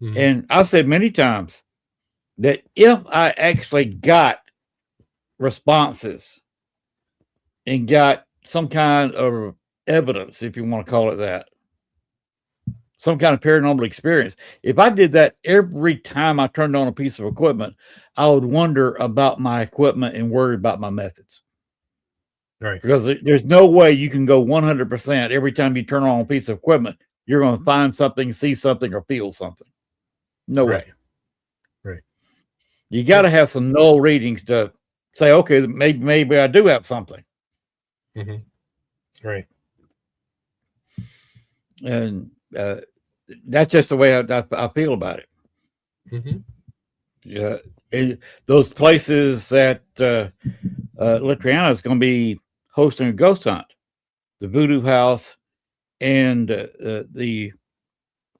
Mm-hmm. And I've said many times that if I actually got responses and got some kind of evidence, if you want to call it that, some kind of paranormal experience, if I did that every time I turned on a piece of equipment, I would wonder about my equipment and worry about my methods. Right. Because there's no way you can go 100% every time you turn on a piece of equipment, you're going to find something, see something, or feel something. No way. Right. You got to have some null readings to say, okay, maybe I do have something. Mm-hmm. Right. And that's just the way I feel about it. Mm-hmm. Yeah, those places that Litriana is going to be hosting a ghost hunt, the Voodoo House and the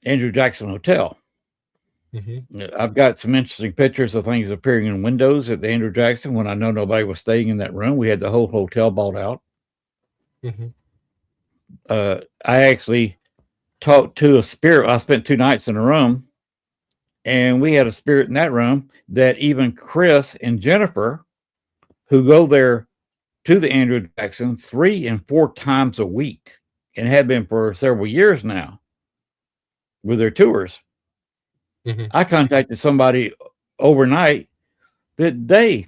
Andrew Jackson Hotel. Mm-hmm. I've got some interesting pictures of things appearing in windows at the Andrew Jackson when I know nobody was staying in that room. We had the whole hotel bought out. Mm-hmm. I actually talked to a spirit. I spent 2 nights in a room, and we had a spirit in that room that even Chris and Jennifer, who go there to the Andrew Jackson 3 and 4 times a week and have been for several years now with their tours. Mm-hmm. I contacted somebody overnight that they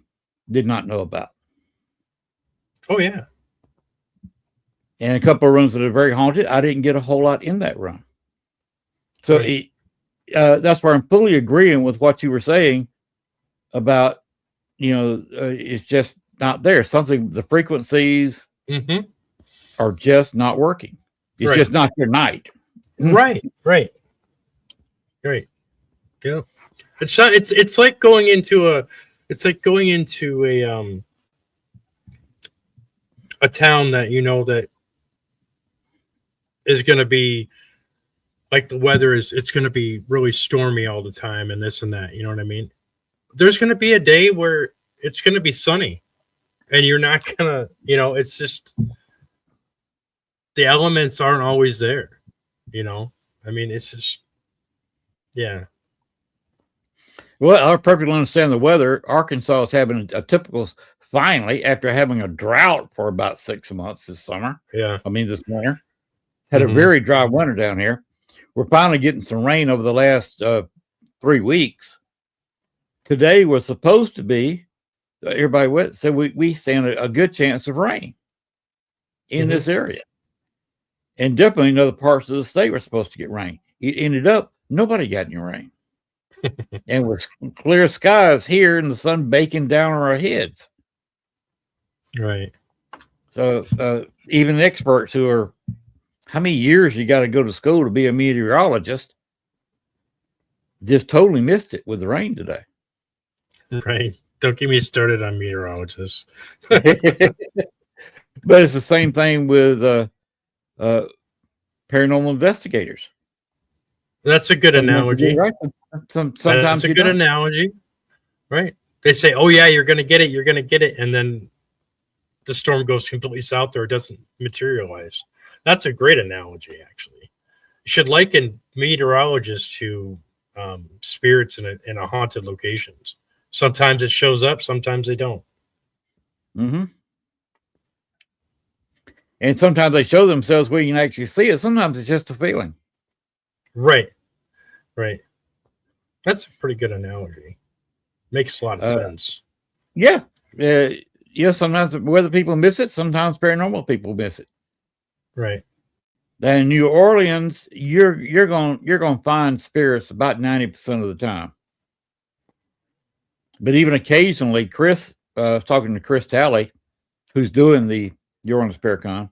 did not know about. Oh, yeah. And a couple of rooms that are very haunted, I didn't get a whole lot in that room. So Right. That's where I'm fully agreeing with what you were saying about, it's just not there. The frequencies Mm-hmm. are just not working. It's just not your night. Right. Yeah. It's like going into a town that that is going to be like the weather it's going to be really stormy all the time and this and that, you know what I mean? There's going to be a day where it's going to be sunny and you're not going to, it's just the elements aren't always there, I mean, it's just, yeah. Well, I perfectly understand the weather. Arkansas is having a typical, finally, after having a drought for about 6 months this summer. Yeah. I mean, this winter. Had a very dry winter down here. We're finally getting some rain over the last 3 weeks. Today was supposed to be, everybody said we stand a good chance of rain in this area. And definitely in other parts of the state were supposed to get rain. It ended up, nobody got any rain. And with clear skies here and the sun baking down on our heads. Right. So even the experts who are, how many years you got to go to school to be a meteorologist, just totally missed it with the rain today. Right. Don't get me started on meteorologists. But it's the same thing with paranormal investigators. That's a good analogy. Right. Sometimes that's a good analogy. Right. They say, oh, yeah, you're going to get it. And then the storm goes completely south or it doesn't materialize. That's a great analogy, actually. You should liken meteorologists to spirits in a haunted locations. Sometimes it shows up, sometimes they don't. Mm-hmm. And sometimes they show themselves where you can actually see it. Sometimes it's just a feeling. Right. That's a pretty good analogy. Makes a lot of sense. Yeah. Sometimes weather people miss it. Sometimes paranormal people miss it. Right. And in New Orleans, you're going to find spirits about 90% of the time. But even occasionally, Chris, talking to Chris Talley, who's doing the New Orleans Paracon,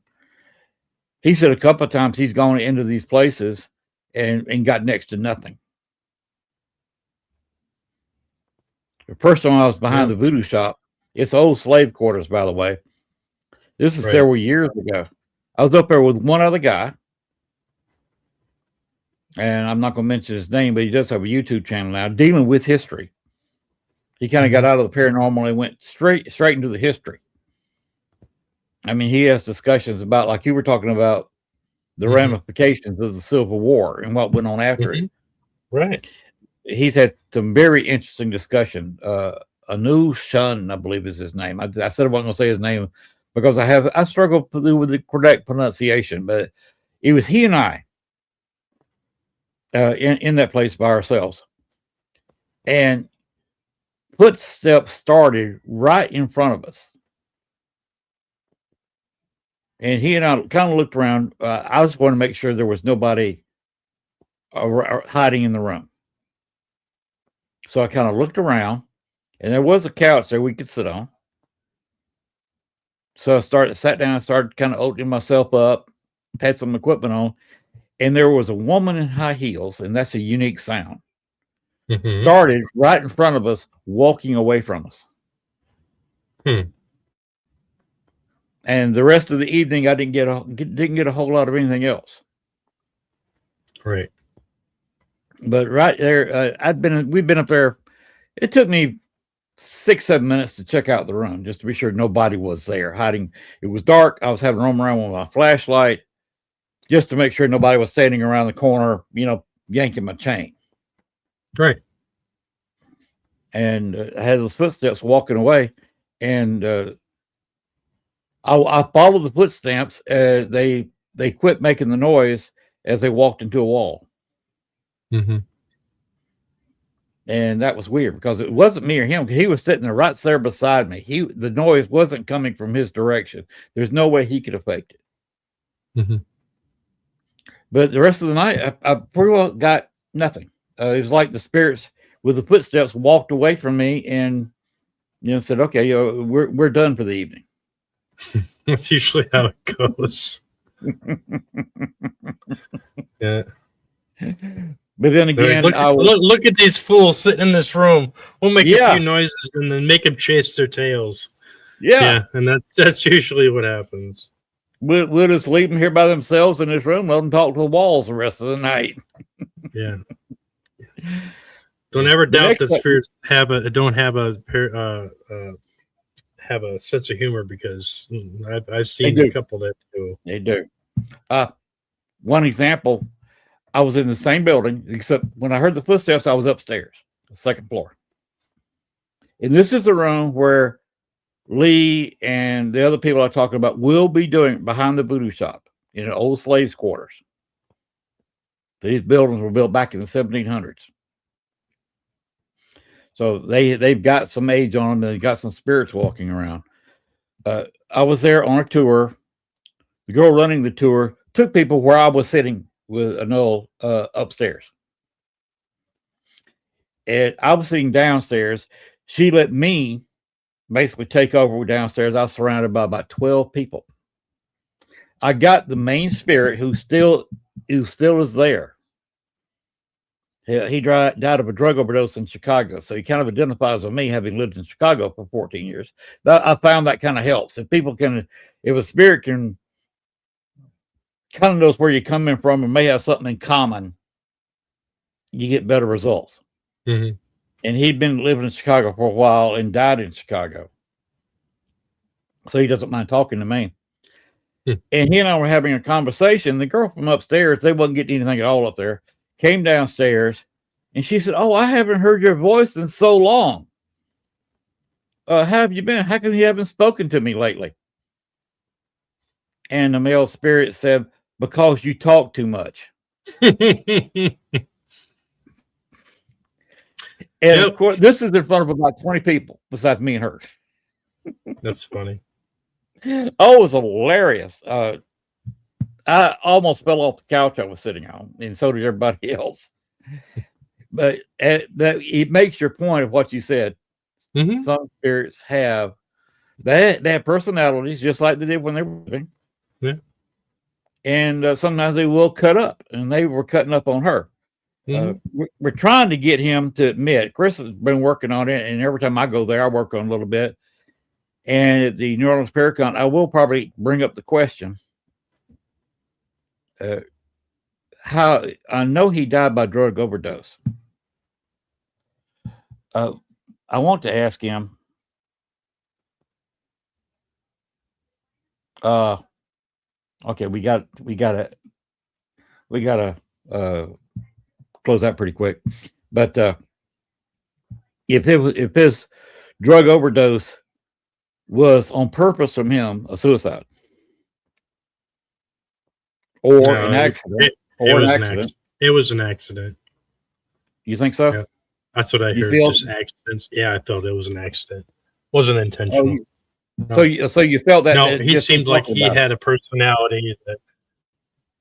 he said a couple of times he's gone into these places and got next to nothing. The first time I was behind the voodoo shop, it's old slave quarters, by the way. This is several years ago. I was up there with one other guy, and I'm not going to mention his name, but he does have a YouTube channel now dealing with history. He kind of got out of the paranormal and went straight into the history. I mean, he has discussions about, like you were talking about, the ramifications of the Civil War and what went on after it. Right. He's had some very interesting discussion. Anu Shun, I believe is his name. I said I wasn't going to say his name because I struggle with the correct pronunciation, but it was he and I in that place by ourselves. And footsteps started right in front of us. And he and I kind of looked around. I was going to make sure there was nobody hiding in the room. So I kind of looked around, and there was a couch there we could sit on. So I sat down, started kind of opening myself up, had some equipment on, and there was a woman in high heels, and that's a unique sound. Started right in front of us, walking away from us. And the rest of the evening, I didn't get a whole lot of anything else. Right. But right there, we've been up there. It took me 6-7 minutes to check out the room just to be sure nobody was there hiding. It was dark. I was having to roam around with my flashlight just to make sure nobody was standing around the corner, yanking my chain. Right. And I had those footsteps walking away, and I followed the footsteps. They quit making the noise as they walked into a wall. And that was weird because it wasn't me or him. He was sitting there right there beside me. The noise wasn't coming from his direction. There's no way he could affect it. But the rest of the night, I pretty well got nothing. It was like the spirits with the footsteps walked away from me and said, "Okay, we're done for the evening." That's usually how it goes. Yeah. But then again, look at these fools sitting in this room. We'll make a few noises and then make them chase their tails. Yeah, and that's usually what happens. We'll just leave them here by themselves in this room. Let them talk to the walls the rest of the night. Yeah. Don't ever doubt that spirits have a sense of humor, because I've seen a couple that do. They do. One example. I was in the same building, except when I heard the footsteps, I was upstairs, the second floor. And this is the room where Lee and the other people I'm talking about will be doing behind the voodoo shop in an old slaves' quarters. These buildings were built back in the 1700s. So they've got some age on them, and they've got some spirits walking around. I was there on a tour. The girl running the tour took people where I was sitting with another upstairs. And I was sitting downstairs. She let me basically take over downstairs. I was surrounded by about 12 people. I got the main spirit who still is there. He died of a drug overdose in Chicago. So he kind of identifies with me, having lived in Chicago for 14 years. I found that kind of helps. If a spirit can kind of knows where you're coming from and may have something in common, you get better results. And he'd been living in Chicago for a while and died in Chicago. So he doesn't mind talking to me. And he and I were having a conversation. The girl from upstairs, they wasn't getting anything at all up there, came downstairs, and she said, "Oh, I haven't heard your voice in so long. How have you been? How come you haven't spoken to me lately?" And the male spirit said, "Because you talk too much." And of course, this is in front of about 20 people besides me and her. That's funny. Oh, it was hilarious. I almost fell off the couch I was sitting on, and so did everybody else. But it makes your point of what you said. Some spirits they have personalities just like they did when they were living. Yeah. and sometimes they will cut up, and they were cutting up on her. We're trying to get him to admit. Chris has been working on it, and every time I go there, I work on a little bit. And at the New Orleans Paracon, I will probably bring up the question. How I know he died by drug overdose. I want to ask him. Okay, we gotta close that pretty quick. But if his drug overdose was on purpose from him, a suicide, or an accident, It was an accident. You think so? Yeah. That's what I heard. Just accidents. Yeah, I thought it was an accident. Wasn't intentional. So you felt that? No, he seemed like he had a personality that.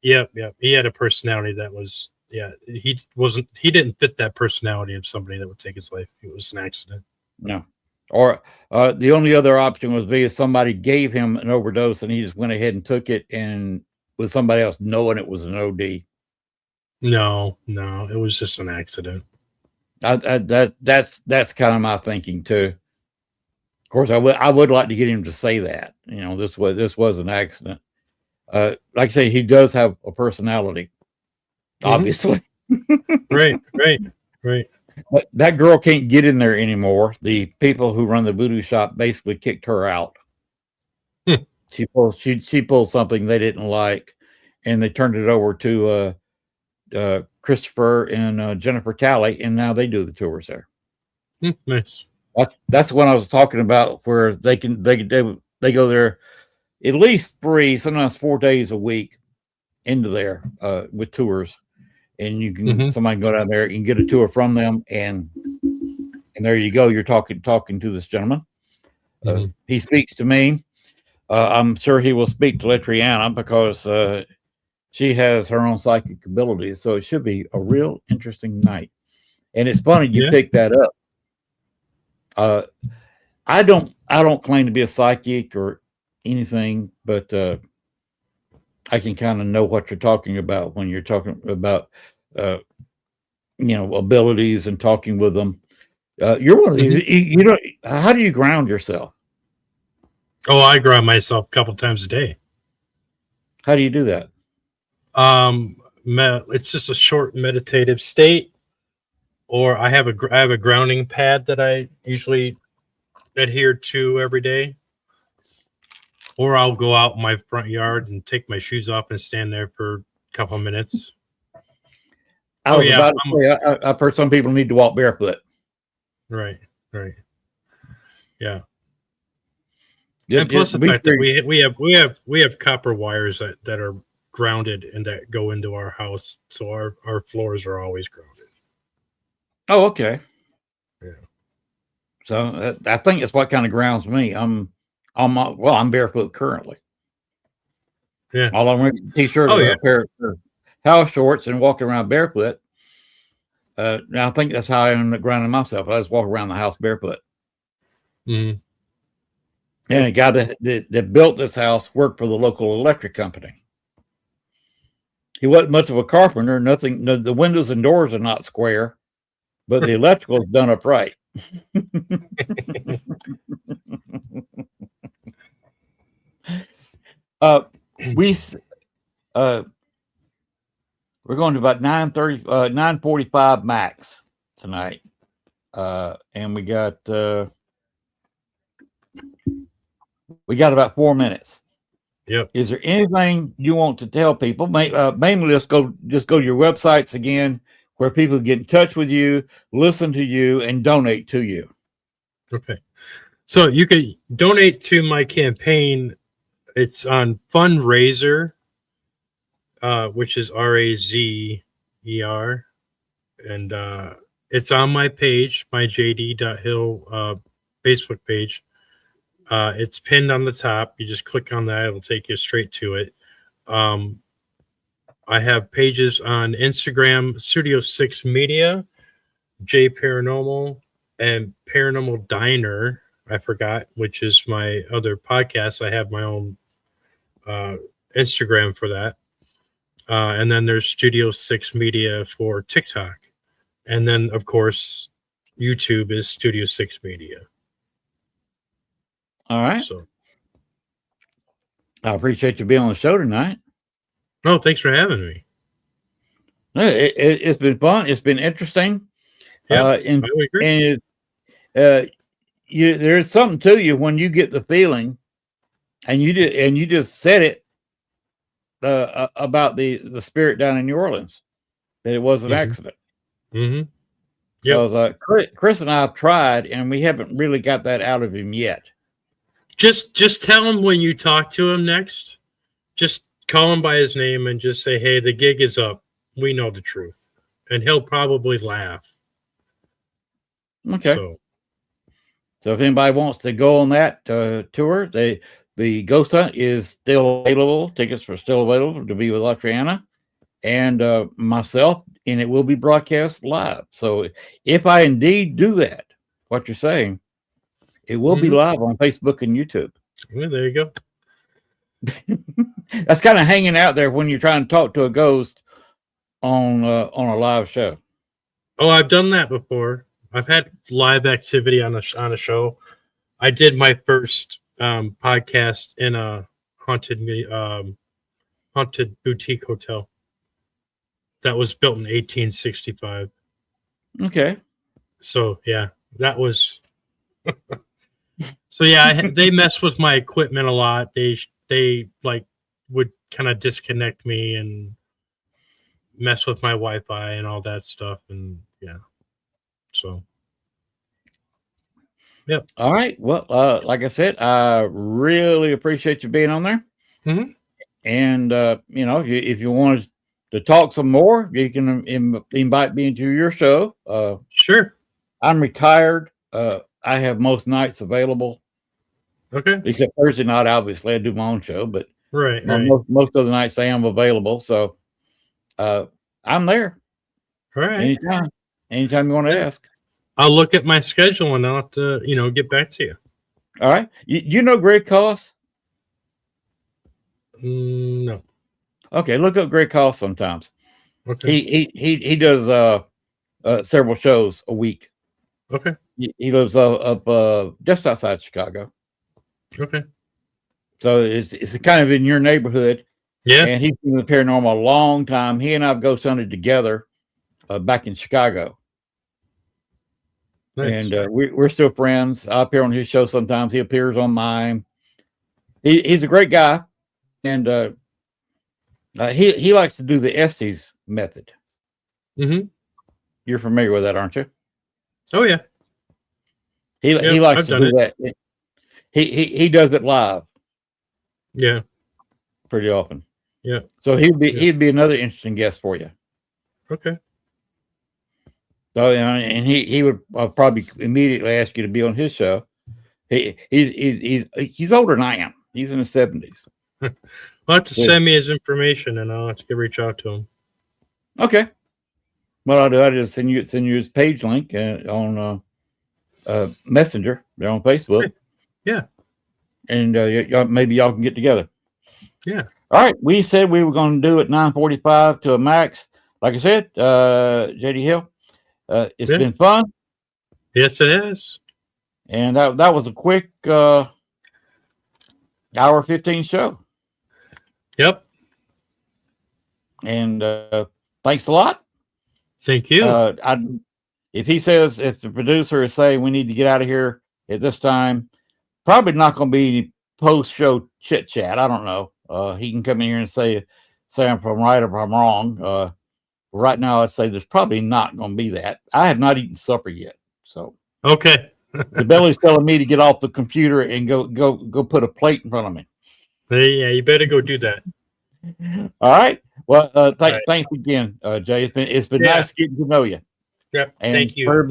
Yep. He had a personality that was. Yeah, he didn't fit that personality of somebody that would take his life. It was an accident. No. Or the only other option was if somebody gave him an overdose and he just went ahead and took it, and with somebody else knowing it was an OD. No, it was just an accident. That's kind of my thinking too. Of course, I would like to get him to say that. This was an accident. Like I say, he does have a personality, obviously. Right. But that girl can't get in there anymore. The people who run the voodoo shop basically kicked her out. She pulled something they didn't like, and they turned it over to Christopher and Jennifer Talley, and now they do the tours there. Nice. That's what I was talking about, where they go there at least 3, sometimes 4 days a week into there with tours, and you can somebody can go down there and get a tour from them, and there you go. You're talking to this gentleman. He speaks to me. I'm sure he will speak to Letriana because she has her own psychic abilities, so it should be a real interesting night. And it's funny you picked that up. I don't claim to be a psychic or anything, but I can kind of know what you're talking about when you're talking about abilities and talking with them. You're one of these. How do you ground yourself? Oh, I ground myself a couple times a day. How do you do that? It's just a short meditative state, or I have a grounding pad that I usually adhere to every day, or I'll go out in my front yard and take my shoes off and stand there for a couple of minutes. I've heard some people need to walk barefoot. Right. Yeah. And plus the fact that we have copper wires that are grounded and that go into our house, so our floors are always grounded. Oh, okay. Yeah. So I think that's what kind of grounds me. I'm barefoot currently. Yeah. All I'm wearing a t-shirt, a pair of house shorts, and walking around barefoot. Now I think that's how I end up grounding myself. I just walk around the house barefoot. And a guy that built this house worked for the local electric company. He wasn't much of a carpenter. Nothing. No, the windows and doors are not square, but the electrical is done upright. We're going to about 9:45 max tonight, and we got about 4 minutes. Yep. Is there anything you want to tell people? Mainly, just go to your websites again, where people get in touch with you, listen to you, and donate to you. Okay. So you can donate to my campaign. It's on Fundraiser, which is RAZER, and it's on my page, my JD.Hill Facebook page. It's pinned on the top. You just click on that. It'll take you straight to it. I have pages on Instagram, Studio 6 Media, J Paranormal, and Paranormal Diner. I forgot, which is my other podcast. I have my own Instagram for that. And then there's Studio 6 Media for TikTok. And then, of course, YouTube is Studio 6 Media. All right. So, I appreciate you being on the show tonight. no, thanks for having me. It's been fun. It's been interesting. Yeah, And I would agree. There's something to you when you get the feeling, and you just said it about the spirit down in New Orleans, that it was an accident. Mm-hmm. Because Chris and I have tried, and we haven't really got that out of him yet. Just tell him when you talk to him next. Just call him by his name and just say, "Hey, the gig is up. We know the truth," and he'll probably laugh. Okay. So if anybody wants to go on that tour, the Ghost Hunt is still available. Tickets are still available to be with Lutriana and myself, and it will be broadcast live. So if I indeed do that, what you're saying, it will be live on Facebook and YouTube. Well, there you go. That's kind of hanging out there when you're trying to talk to a ghost on a live show. Oh, I've done that before. I've had live activity on a show. I did my first podcast in a haunted boutique hotel that was built in 1865. Okay. So yeah, that was. So yeah, they mess with my equipment a lot. They like would kind of disconnect me and mess with my Wi-Fi and all that stuff, and yeah. So, yep. All right. Well, like I said, I really appreciate you being on there. Mm-hmm. And if you wanted to talk some more, you can invite me into your show. Sure. I'm retired. I have most nights available. Okay. Except Thursday night, obviously, I do my own show, but right. Most of the nights I am available. So I'm there. All right. Anytime you want to ask. I'll look at my schedule and I'll have to, get back to you. All right. You know Greg Collis? No. Okay, look up Greg Collis sometimes. Okay. He does several shows a week. Okay. He lives up just outside Chicago. Okay. So it's kind of in your neighborhood. Yeah. And he's been in the paranormal a long time. He and I have ghost hunted together back in Chicago. Nice. And we're still friends. I appear on his show sometimes. He appears on mine. He's a great guy. And he likes to do the Estes method. Mm-hmm. You're familiar with that, aren't you? Oh yeah. He likes to do that. He does it live. Yeah. Pretty often. Yeah. So he'd be another interesting guest for you. Okay. So and he would probably immediately ask you to be on his show. He's older than I am. He's in his 70s. Well, have to send me his information, and I'll have to reach out to him. Okay. What I'll do, I'll just send you his page link on Messenger. They're on Facebook. Yeah. And maybe y'all can get together. Yeah. All right. We said we were going to do it 9:45 to a max. Like I said, JD Hill, it's been fun. Yes, it has. And that was a quick hour 15 show. Yep. And thanks a lot. Thank you. If the producer is saying we need to get out of here at this time, probably not going to be any post-show chit chat. I don't know. He can come in here and say if I'm right or if I'm wrong. Right now, I'd say there's probably not going to be that. I have not eaten supper yet, so okay. The belly's telling me to get off the computer and go put a plate in front of me. Yeah, you better go do that. All right. Well, thanks again, Jay. It's been nice getting to know you. Yep. And thank you. For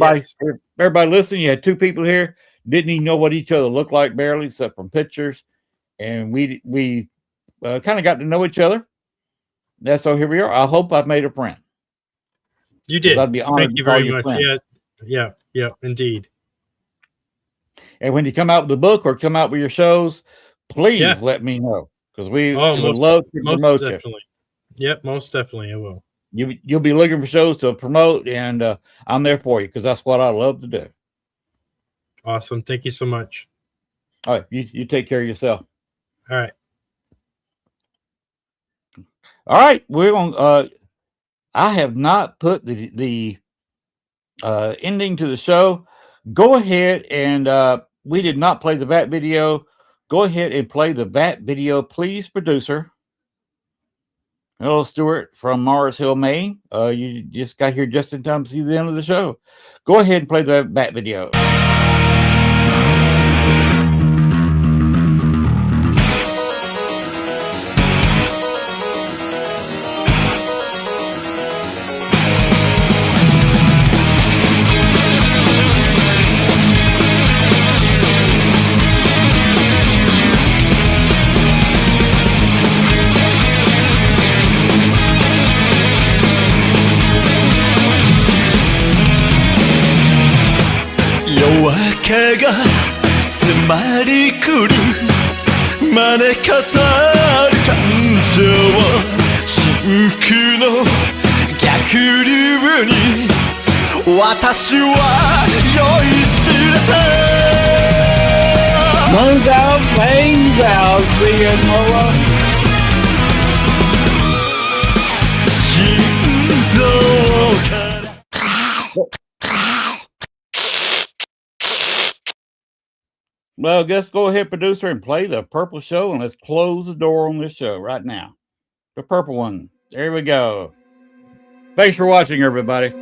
everybody listening, you had two people here, didn't even know what each other looked like barely, except from pictures. And we kind of got to know each other. So here we are. I hope I've made a friend. You did. I'd be honored. Thank you very much. Yeah, indeed. And when you come out with the book or come out with your shows, please let me know, because we would love to promote you. Yep, most definitely I will. You'll be looking for shows to promote, and I'm there for you because that's what I love to do. Awesome. Thank you so much. All right, you take care of yourself. All right. All right, we're on. I have not put the ending to the show. Go ahead and we did not play the bat video. Go ahead and play the bat video, please, producer. Hello, Stuart from Mars Hill, Maine. You just got here just in time to see the end of the show. Go ahead and play the bat video.夜明けが迫り来る招かさる感情真空の逆流に私は酔いしれた Moons out, veins out, see you, Noah. 心臓から Well, just go ahead, producer, and play the purple show, and let's close the door on this show right now. The purple one. There we go. Thanks for watching, everybody.